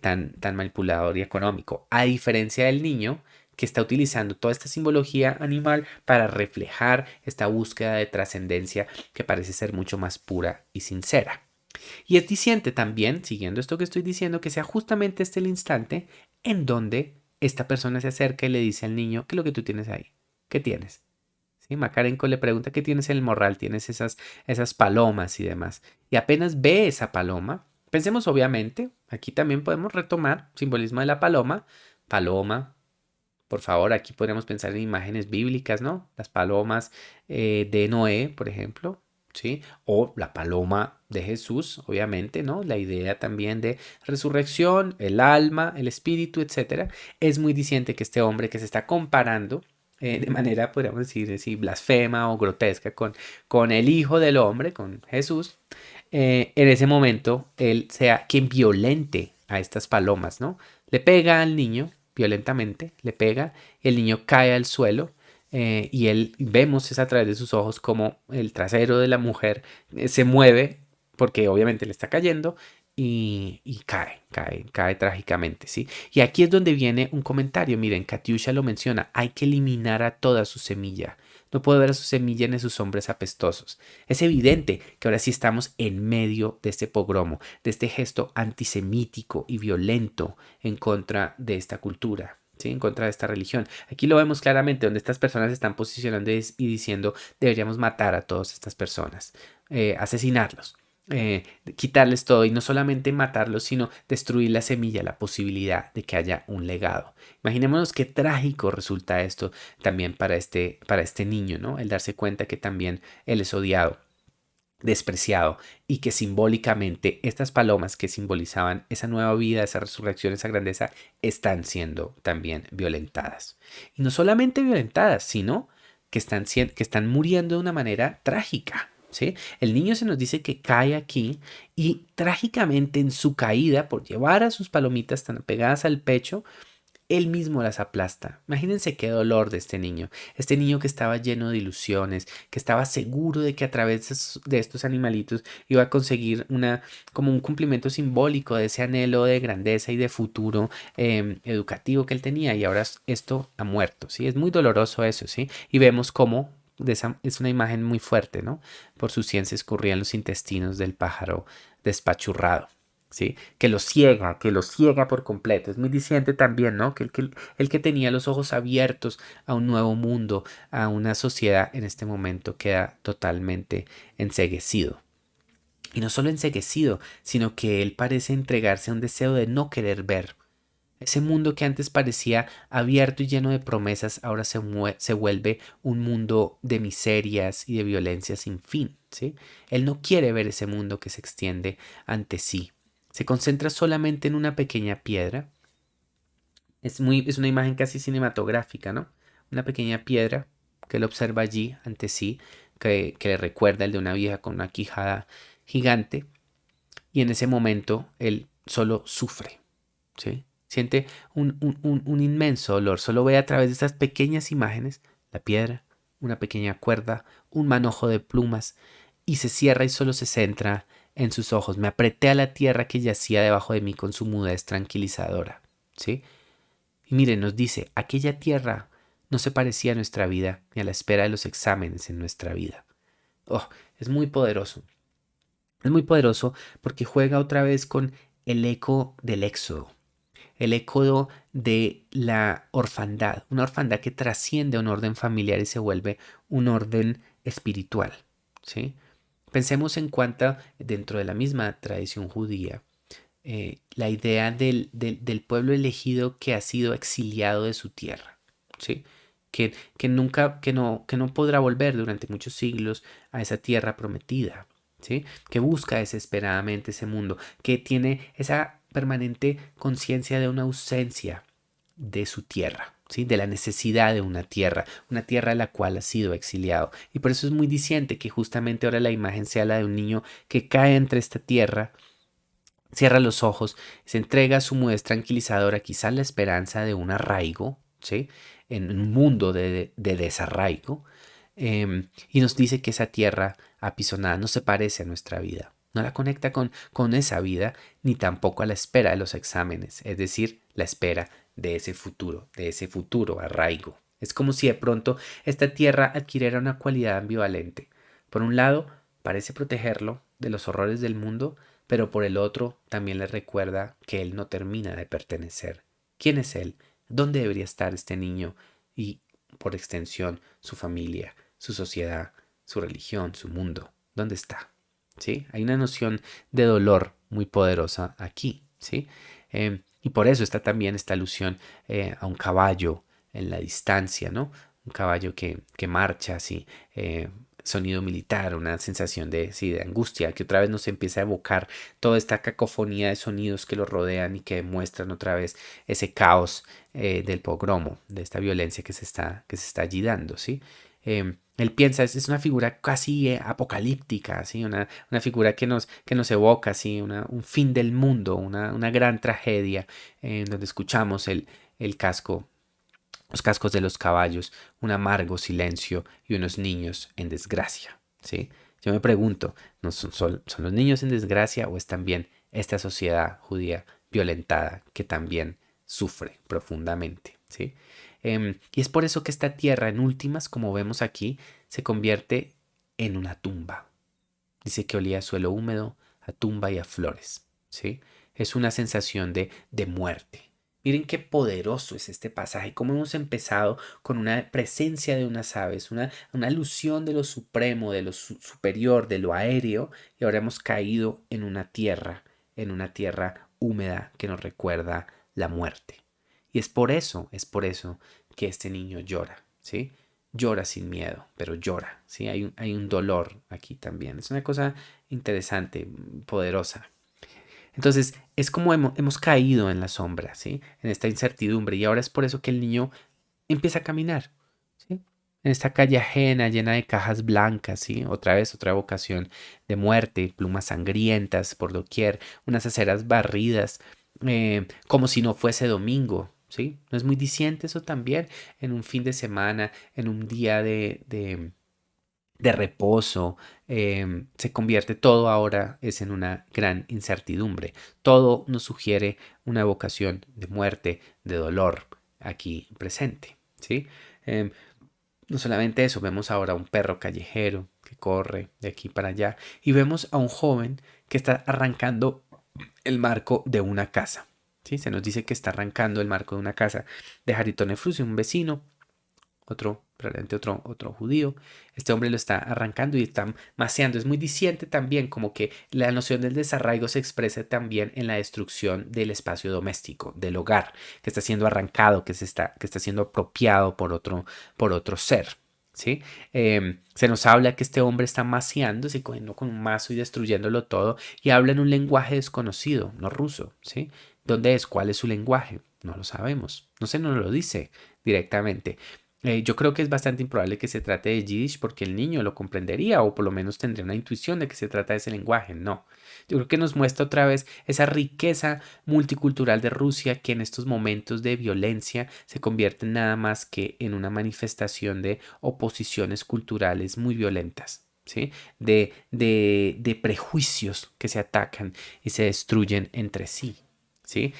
tan manipulador y económico. A diferencia del niño que está utilizando toda esta simbología animal para reflejar esta búsqueda de trascendencia que parece ser mucho más pura y sincera. Y es diciente también, siguiendo esto que estoy diciendo, que sea justamente este el instante en donde esta persona se acerca y le dice al niño, ¿qué es lo que tú tienes ahí? ¿Qué tienes? ¿Sí? Makarenko le pregunta, ¿qué tienes en el morral? Tienes esas palomas y demás. Y apenas ve esa paloma, pensemos obviamente, aquí también podemos retomar simbolismo de la paloma. Paloma, por favor, aquí podríamos pensar en imágenes bíblicas, ¿no? Las palomas de Noé, por ejemplo, ¿sí? O la paloma de Jesús, obviamente, ¿no? La idea también de resurrección, el alma, el espíritu, etcétera. Es muy diciente que este hombre que se está comparando de manera, podríamos decir, así, blasfema o grotesca con el Hijo del Hombre, con Jesús, en ese momento él sea quien violente a estas palomas, ¿no? Le pega al niño violentamente, le pega, el niño cae al suelo, y él vemos es a través de sus ojos como el trasero de la mujer se mueve porque obviamente le está cayendo y cae trágicamente, ¿sí? Y aquí es donde viene un comentario, miren, Katiusha lo menciona, hay que eliminar a toda su semilla. No puedo ver a su semilla ni a sus hombres apestosos. Es evidente que ahora sí estamos en medio de este pogromo, de este gesto antisemítico y violento en contra de esta cultura, ¿sí? En contra de esta religión. Aquí lo vemos claramente, donde estas personas se están posicionando y diciendo deberíamos matar a todas estas personas, asesinarlos. Quitarles todo y no solamente matarlos, sino destruir la semilla, la posibilidad de que haya un legado. Imaginémonos qué trágico resulta esto también para este niño, ¿no? El darse cuenta que también él es odiado, despreciado y que simbólicamente estas palomas que simbolizaban esa nueva vida, esa resurrección, esa grandeza, están siendo también violentadas. Y no solamente violentadas, sino que están muriendo de una manera trágica. ¿Sí? El niño se nos dice que cae aquí y trágicamente en su caída por llevar a sus palomitas tan pegadas al pecho, él mismo las aplasta. Imagínense qué dolor de este niño que estaba lleno de ilusiones, que estaba seguro de que a través de estos animalitos iba a conseguir como un cumplimiento simbólico de ese anhelo de grandeza y de futuro educativo que él tenía y ahora esto ha muerto, ¿sí? Es muy doloroso eso, ¿sí? Y vemos cómo es una imagen muy fuerte, ¿no? Por su ciencia escurrían los intestinos del pájaro despachurrado. ¿Sí? Que lo ciega por completo. Es muy diciente también, ¿no? El que tenía los ojos abiertos a un nuevo mundo, a una sociedad en este momento queda totalmente enceguecido. Y no solo enceguecido, sino que él parece entregarse a un deseo de no querer ver. Ese mundo que antes parecía abierto y lleno de promesas, ahora se vuelve un mundo de miserias y de violencia sin fin, ¿sí? Él no quiere ver ese mundo que se extiende ante sí. Se concentra solamente en una pequeña piedra. Es una imagen casi cinematográfica, ¿no? Una pequeña piedra que él observa allí ante sí, que le recuerda el de una vieja con una quijada gigante. Y en ese momento él solo sufre, ¿sí? Siente un inmenso dolor. Solo ve a través de estas pequeñas imágenes la piedra, una pequeña cuerda, un manojo de plumas y se cierra y solo se centra en sus ojos. Me apreté a la tierra que yacía debajo de mí con su mudez tranquilizadora, ¿sí? Y miren, nos dice, aquella tierra no se parecía a nuestra vida ni a la espera de los exámenes en nuestra vida. Oh, es muy poderoso. Es muy poderoso porque juega otra vez con el eco del éxodo, el eco de la orfandad, una orfandad que trasciende a un orden familiar y se vuelve un orden espiritual, ¿sí? Pensemos en cuanto dentro de la misma tradición judía, la idea del pueblo elegido que ha sido exiliado de su tierra, ¿sí? Que no podrá volver durante muchos siglos a esa tierra prometida, ¿sí? Que busca desesperadamente ese mundo, que tiene esa permanente conciencia de una ausencia de su tierra, ¿sí? De la necesidad de una tierra a la cual ha sido exiliado. Y por eso es muy diciente que justamente ahora la imagen sea la de un niño que cae entre esta tierra, cierra los ojos, se entrega a su mudez tranquilizadora, quizás la esperanza de un arraigo, ¿sí? En un mundo de desarraigo, y nos dice que esa tierra apisonada no se parece a nuestra vida, no la conecta con esa vida, ni tampoco a la espera de los exámenes, es decir, la espera de ese futuro arraigo. Es como si de pronto esta tierra adquiriera una cualidad ambivalente. Por un lado, parece protegerlo de los horrores del mundo, pero por el otro también le recuerda que él no termina de pertenecer. ¿Quién es él? ¿Dónde debería estar este niño? Y, por extensión, su familia, su sociedad, su religión, su mundo. ¿Dónde está? ¿Sí? Hay una noción de dolor muy poderosa aquí, ¿sí? Y por eso está también esta alusión a un caballo en la distancia, ¿no? Un caballo que marcha así, sonido militar, una sensación de, sí, de angustia, que otra vez nos empieza a evocar toda esta cacofonía de sonidos que lo rodean y que demuestran otra vez ese caos del pogromo, de esta violencia que se está allí dando, ¿sí? Él piensa, es una figura casi apocalíptica, ¿sí? Una figura que nos evoca ¿sí? Un fin del mundo, una gran tragedia, donde escuchamos el casco los cascos de los caballos, un amargo silencio y unos niños en desgracia, ¿sí? Yo me pregunto, ¿no son los niños en desgracia o es también esta sociedad judía violentada que también sufre profundamente, ¿sí? Y es por eso que esta tierra, en últimas, como vemos aquí, se convierte en una tumba. Dice que olía a suelo húmedo, a tumba y a flores, ¿sí? Es una sensación de muerte. Miren qué poderoso es este pasaje, cómo hemos empezado con una presencia de unas aves, una alusión de lo supremo, de lo superior, de lo aéreo, y ahora hemos caído en una tierra húmeda que nos recuerda la muerte. Y es por eso que este niño llora, ¿sí? Llora sin miedo, pero llora, ¿sí? Hay un dolor aquí también. Es una cosa interesante, poderosa. Entonces, es como hemos caído en la sombra, ¿sí? En esta incertidumbre. Y ahora es por eso que el niño empieza a caminar, ¿sí? En esta calle ajena, llena de cajas blancas, ¿sí? Otra vez, otra evocación de muerte, plumas sangrientas por doquier, unas aceras barridas, como si no fuese domingo, ¿sí? ¿No es muy diciente eso también? En un fin de semana, en un día de reposo, se convierte todo ahora es en una gran incertidumbre. Todo nos sugiere una evocación de muerte, de dolor aquí presente, ¿sí? Em, no solamente eso, vemos ahora un perro callejero que corre de aquí para allá y vemos a un joven que está arrancando el marco de una casa, ¿sí? Se nos dice que está arrancando el marco de una casa de Haritone Frusi, un vecino probablemente otro judío. Este hombre lo está arrancando y está maceando. Es muy diciente también, como que la noción del desarraigo se expresa también en la destrucción del espacio doméstico, del hogar, que está siendo arrancado, que está siendo apropiado por otro ser. ¿Sí? Se nos habla que este hombre está maceando, así cogiendo con un mazo y destruyéndolo todo, y habla en un lenguaje desconocido, no ruso. ¿Sí? ¿Dónde es? ¿Cuál es su lenguaje? No lo sabemos. No se nos lo dice directamente. Yo creo que es bastante improbable que se trate de Yiddish porque el niño lo comprendería o por lo menos tendría una intuición de que se trata de ese lenguaje. No. Yo creo que nos muestra otra vez esa riqueza multicultural de Rusia que en estos momentos de violencia se convierte nada más que en una manifestación de oposiciones culturales muy violentas. ¿Sí? De prejuicios que se atacan y se destruyen entre sí. ¿Sí?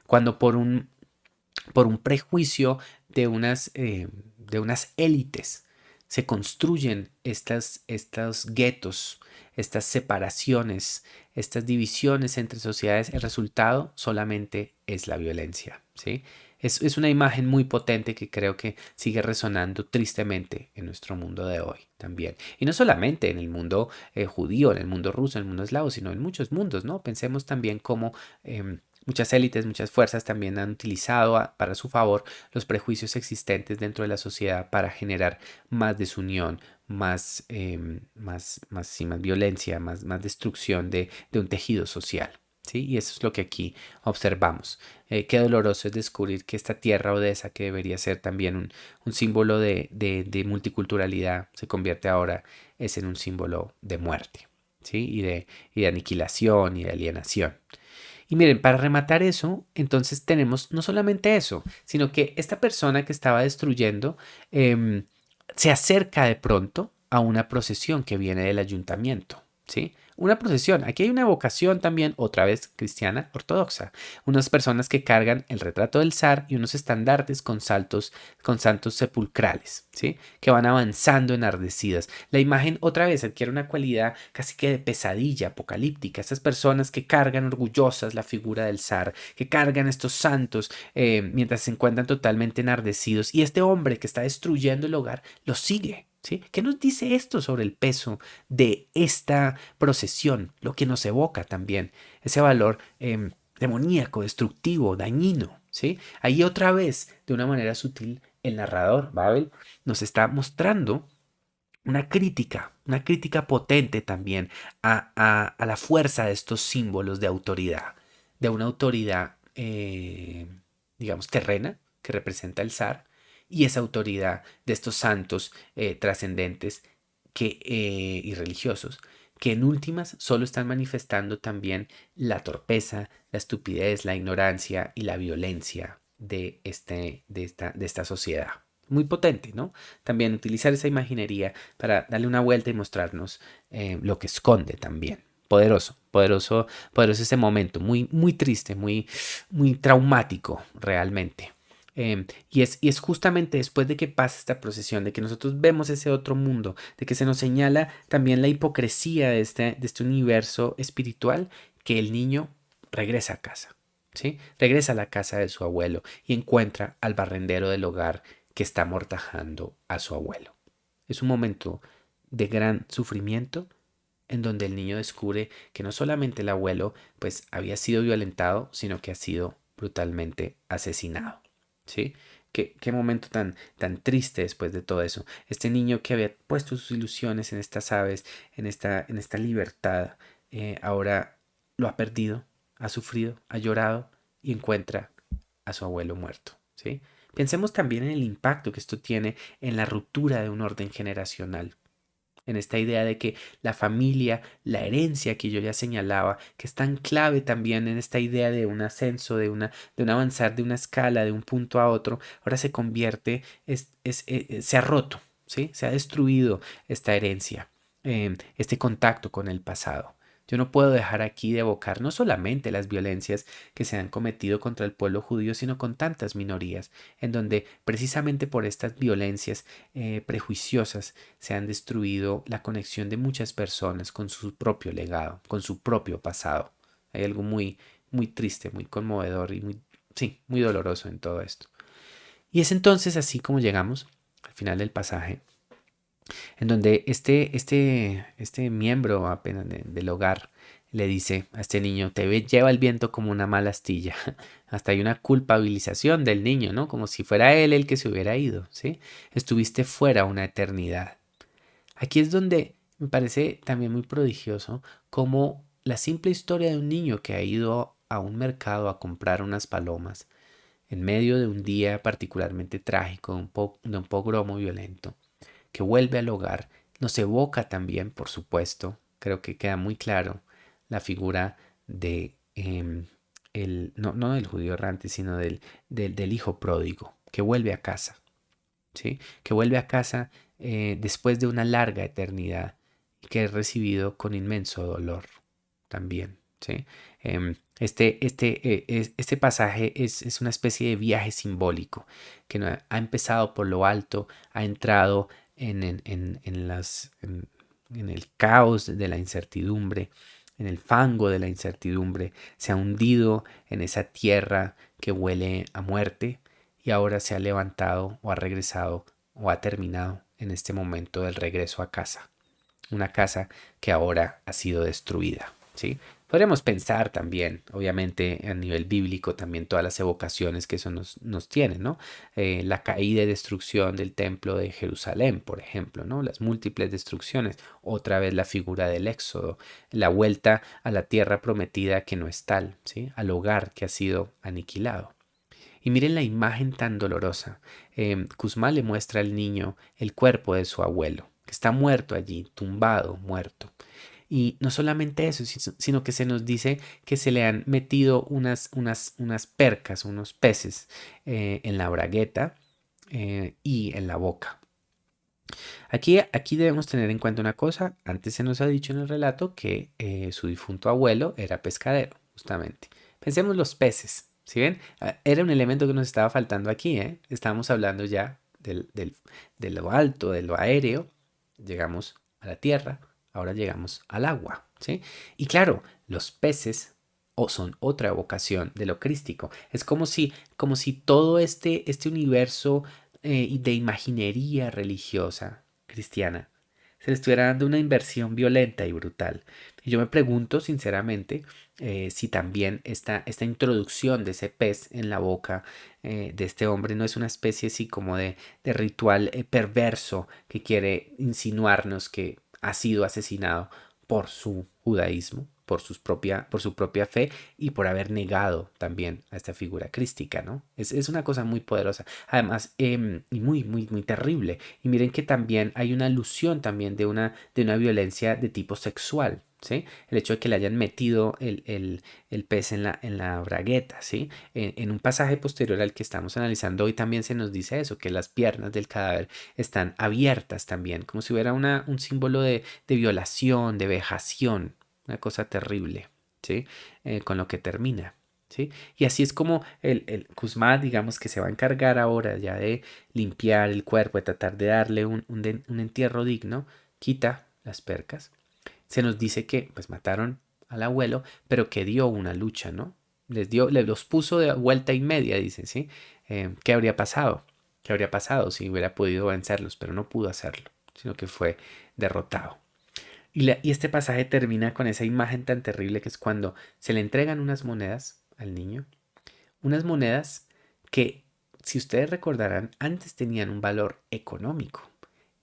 Cuando por un prejuicio de unas élites. Se construyen estos guetos, estas separaciones, estas divisiones entre sociedades. El resultado solamente es la violencia, ¿sí? Es una imagen muy potente que creo que sigue resonando tristemente en nuestro mundo de hoy también. Y no solamente en el mundo judío, en el mundo ruso, en el mundo eslavo, sino en muchos mundos, ¿no? Pensemos también cómo muchas élites, muchas fuerzas también han utilizado para su favor los prejuicios existentes dentro de la sociedad para generar más desunión, más violencia, más destrucción de un tejido social. ¿Sí? Y eso es lo que aquí observamos. Qué doloroso es descubrir que esta tierra odesa, que debería ser también un símbolo de multiculturalidad, se convierte ahora es en un símbolo de muerte, ¿sí? Y de aniquilación y de alienación. Y miren, para rematar eso, entonces tenemos no solamente eso, sino que esta persona que estaba destruyendo se acerca de pronto a una procesión que viene del ayuntamiento, ¿sí? Una procesión. Aquí hay una evocación también, otra vez cristiana ortodoxa. Unas personas que cargan el retrato del zar y unos estandartes con santos sepulcrales, ¿sí? Que van avanzando enardecidas. La imagen otra vez adquiere una cualidad casi que de pesadilla apocalíptica. Estas personas que cargan orgullosas la figura del zar, que cargan estos santos mientras se encuentran totalmente enardecidos. Y este hombre que está destruyendo el hogar los sigue. ¿Sí? ¿Qué nos dice esto sobre el peso de esta procesión? Lo que nos evoca también ese valor demoníaco, destructivo, dañino. ¿Sí? Ahí otra vez, de una manera sutil, el narrador, Babel, nos está mostrando una crítica potente también a la fuerza de estos símbolos de autoridad, de una autoridad, digamos, terrena que representa el zar y esa autoridad de estos santos trascendentes y religiosos que en últimas solo están manifestando también la torpeza, la estupidez, la ignorancia y la violencia de esta sociedad. Muy potente, ¿no? También utilizar esa imaginería para darle una vuelta y mostrarnos lo que esconde también. Poderoso, poderoso, poderoso ese momento, muy, muy triste, muy, muy traumático realmente. Y es justamente después de que pasa esta procesión, de que nosotros vemos ese otro mundo, de que se nos señala también la hipocresía de este universo espiritual, que el niño regresa a casa, ¿sí? Regresa a la casa de su abuelo y encuentra al barrendero del hogar que está amortajando a su abuelo. Es un momento de gran sufrimiento en donde el niño descubre que no solamente el abuelo pues había sido violentado, sino que ha sido brutalmente asesinado. ¿Sí? Qué momento tan triste después de todo eso. Este niño que había puesto sus ilusiones en estas aves, en esta libertad, ahora lo ha perdido, ha sufrido, ha llorado y encuentra a su abuelo muerto. ¿Sí? Pensemos también en el impacto que esto tiene en la ruptura de un orden generacional, en esta idea de que la familia, la herencia que yo ya señalaba, que es tan clave también en esta idea de un ascenso, de un avanzar de una escala, de un punto a otro, ahora se convierte, se ha roto, ¿sí? Se ha destruido esta herencia, este contacto con el pasado. Yo no puedo dejar aquí de evocar no solamente las violencias que se han cometido contra el pueblo judío, sino con tantas minorías, en donde precisamente por estas violencias prejuiciosas se han destruido la conexión de muchas personas con su propio legado, con su propio pasado. Hay algo muy, muy triste, muy conmovedor y muy, sí, muy doloroso en todo esto. Y es entonces así como llegamos al final del pasaje, en donde este miembro apenas del hogar le dice a este niño, lleva el viento como una mala astilla. Hasta hay una culpabilización del niño, ¿no? Como si fuera él el que se hubiera ido, ¿sí? Estuviste fuera una eternidad. Aquí es donde me parece también muy prodigioso cómo la simple historia de un niño que ha ido a un mercado a comprar unas palomas en medio de un día particularmente trágico, de un pogromo violento, que vuelve al hogar, nos evoca también, por supuesto, creo que queda muy claro la figura de no del judío errante, sino del hijo pródigo, que vuelve a casa, ¿sí? Que vuelve a casa después de una larga eternidad y que es recibido con inmenso dolor también, ¿sí? Este pasaje es una especie de viaje simbólico que ha empezado por lo alto, ha entrado en el caos de la incertidumbre, en el fango de la incertidumbre, se ha hundido en esa tierra que huele a muerte y ahora se ha levantado o ha regresado o ha terminado en este momento del regreso a casa. Una casa que ahora ha sido destruida, ¿sí? Podríamos pensar también, obviamente, a nivel bíblico, también todas las evocaciones que eso nos tiene, ¿no? La caída y destrucción del templo de Jerusalén, por ejemplo, ¿no? Las múltiples destrucciones. Otra vez la figura del éxodo, la vuelta a la tierra prometida que no es tal, ¿sí? Al hogar que ha sido aniquilado. Y miren la imagen tan dolorosa. Kuzma le muestra al niño el cuerpo de su abuelo, que está muerto allí, tumbado, muerto. Y no solamente eso, sino que se nos dice que se le han metido unas percas, unos peces en la bragueta y en la boca. Aquí debemos tener en cuenta una cosa. Antes se nos ha dicho en el relato que su difunto abuelo era pescadero, justamente. Pensemos los peces. ¿Sí ven? Era un elemento que nos estaba faltando aquí, ¿eh? Estábamos hablando ya de lo alto, de lo aéreo. Llegamos a la tierra, ahora llegamos al agua, ¿sí? Y claro, los peces son otra evocación de lo crístico. Es como si todo este universo de imaginería religiosa cristiana se le estuviera dando una inversión violenta y brutal. Y yo me pregunto sinceramente si también esta introducción de ese pez en la boca de este hombre no es una especie así como de ritual perverso que quiere insinuarnos que ha sido asesinado por su judaísmo, por su propia fe y por haber negado también a esta figura crística, ¿no? Es una cosa muy poderosa, además, y muy, muy, muy terrible. Y miren que también hay una alusión también de una violencia de tipo sexual, ¿sí? El hecho de que le hayan metido el pez en la bragueta, ¿sí? En un pasaje posterior al que estamos analizando hoy también se nos dice eso, que las piernas del cadáver están abiertas también, como si hubiera un símbolo de violación, de vejación, una cosa terrible, ¿sí? Con lo que termina. ¿Sí? Y así es como el Kuzma, digamos que se va a encargar ahora ya de limpiar el cuerpo, de tratar de darle un entierro digno, quita las percas. Se nos dice que pues mataron al abuelo, pero que dio una lucha, ¿no? Los puso de vuelta y media, dicen, ¿sí? ¿Qué habría pasado? ¿Qué habría pasado si hubiera podido vencerlos? Pero no pudo hacerlo, sino que fue derrotado. Y este pasaje termina con esa imagen tan terrible que es cuando se le entregan unas monedas al niño, unas monedas que, si ustedes recordarán, antes tenían un valor económico.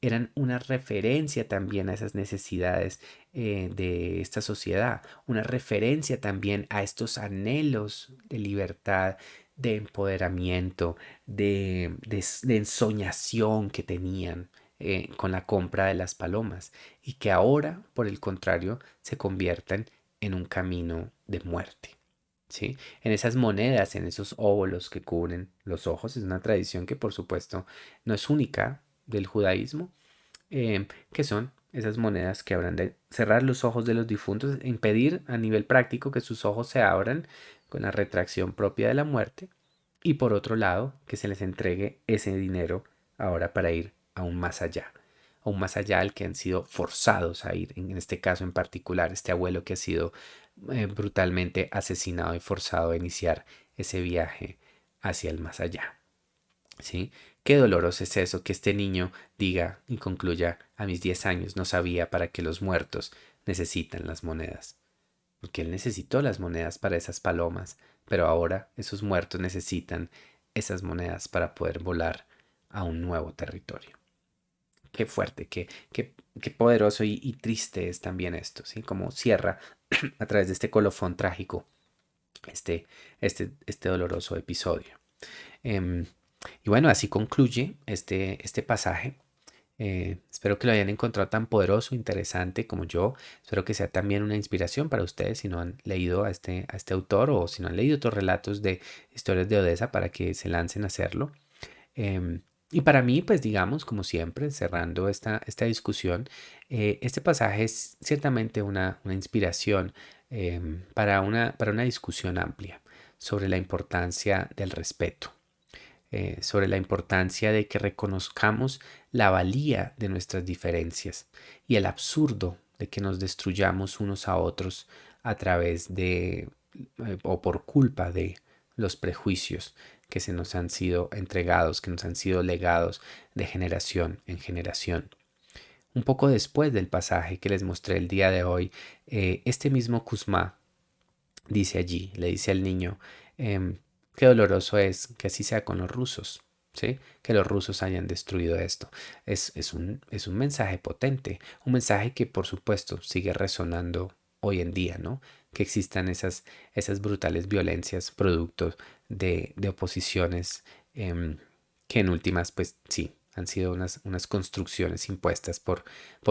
Eran una referencia también a esas necesidades de esta sociedad, una referencia también a estos anhelos de libertad, de empoderamiento, de ensoñación que tenían con la compra de las palomas y que ahora, por el contrario, se convierten en un camino de muerte. ¿Sí? En esas monedas, en esos óvulos que cubren los ojos, es una tradición que por supuesto no es única del judaísmo, que son esas monedas que habrán de cerrar los ojos de los difuntos, e impedir a nivel práctico que sus ojos se abran con la retracción propia de la muerte, y por otro lado, que se les entregue ese dinero ahora para ir aún más allá al que han sido forzados a ir, en este caso en particular, este abuelo que ha sido brutalmente asesinado y forzado a iniciar ese viaje hacia el más allá. ¿Sí? Qué doloroso es eso que este niño diga y concluya: a mis 10 años no sabía para qué los muertos necesitan las monedas. Porque él necesitó las monedas para esas palomas, pero ahora esos muertos necesitan esas monedas para poder volar a un nuevo territorio. Qué fuerte, qué poderoso y triste es también esto, ¿sí? Como cierra a través de este colofón trágico este, este doloroso episodio. Em, y bueno, así concluye este pasaje. Espero que lo hayan encontrado tan poderoso, interesante como yo. Espero que sea también una inspiración para ustedes si no han leído a este autor o si no han leído otros relatos de historias de Odessa para que se lancen a hacerlo. Em, y para mí, pues digamos, como siempre, cerrando esta discusión, este pasaje es ciertamente una inspiración para una discusión amplia sobre la importancia del respeto, sobre la importancia de que reconozcamos la valía de nuestras diferencias y el absurdo de que nos destruyamos unos a otros a través de o por culpa de los prejuicios que se nos han sido entregados, que nos han sido legados de generación en generación. Un poco después del pasaje que les mostré el día de hoy, este mismo Kuzma dice allí, le dice al niño, qué doloroso es que así sea con los rusos, ¿sí? Que los rusos hayan destruido esto. Es un mensaje potente, un mensaje que por supuesto sigue resonando hoy en día, ¿no? Que existan esas brutales violencias producto de oposiciones que en últimas, pues sí, han sido unas construcciones impuestas por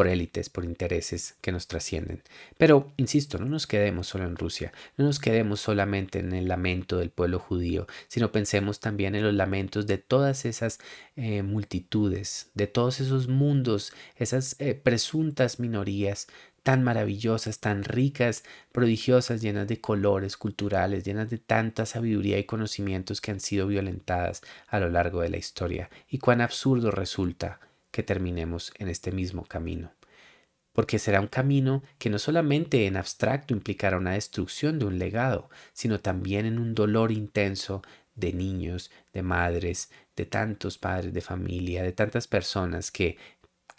élites, por intereses que nos trascienden. Pero, insisto, no nos quedemos solo en Rusia, no nos quedemos solamente en el lamento del pueblo judío, sino pensemos también en los lamentos de todas esas multitudes, de todos esos mundos, esas presuntas minorías tan maravillosas, tan ricas, prodigiosas, llenas de colores culturales, llenas de tanta sabiduría y conocimientos que han sido violentadas a lo largo de la historia. Y cuán absurdo resulta que terminemos en este mismo camino, porque será un camino que no solamente en abstracto implicará una destrucción de un legado, sino también en un dolor intenso de niños, de madres, de tantos padres de familia, de tantas personas que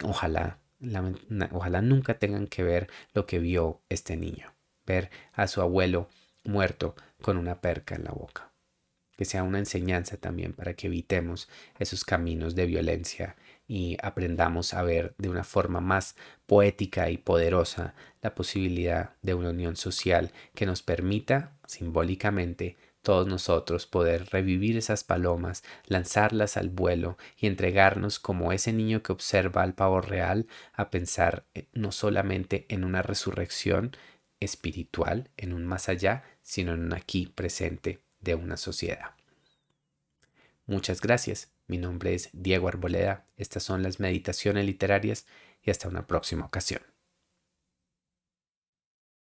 ojalá, ojalá nunca tengan que ver lo que vio este niño, ver a su abuelo muerto con una perca en la boca. Que sea una enseñanza también para que evitemos esos caminos de violencia y aprendamos a ver de una forma más poética y poderosa la posibilidad de una unión social que nos permita simbólicamente todos nosotros poder revivir esas palomas, lanzarlas al vuelo y entregarnos como ese niño que observa al pavo real a pensar no solamente en una resurrección espiritual, en un más allá, sino en un aquí presente de una sociedad. Muchas gracias. Mi nombre es Diego Arboleda. Estas son las meditaciones literarias y hasta una próxima ocasión.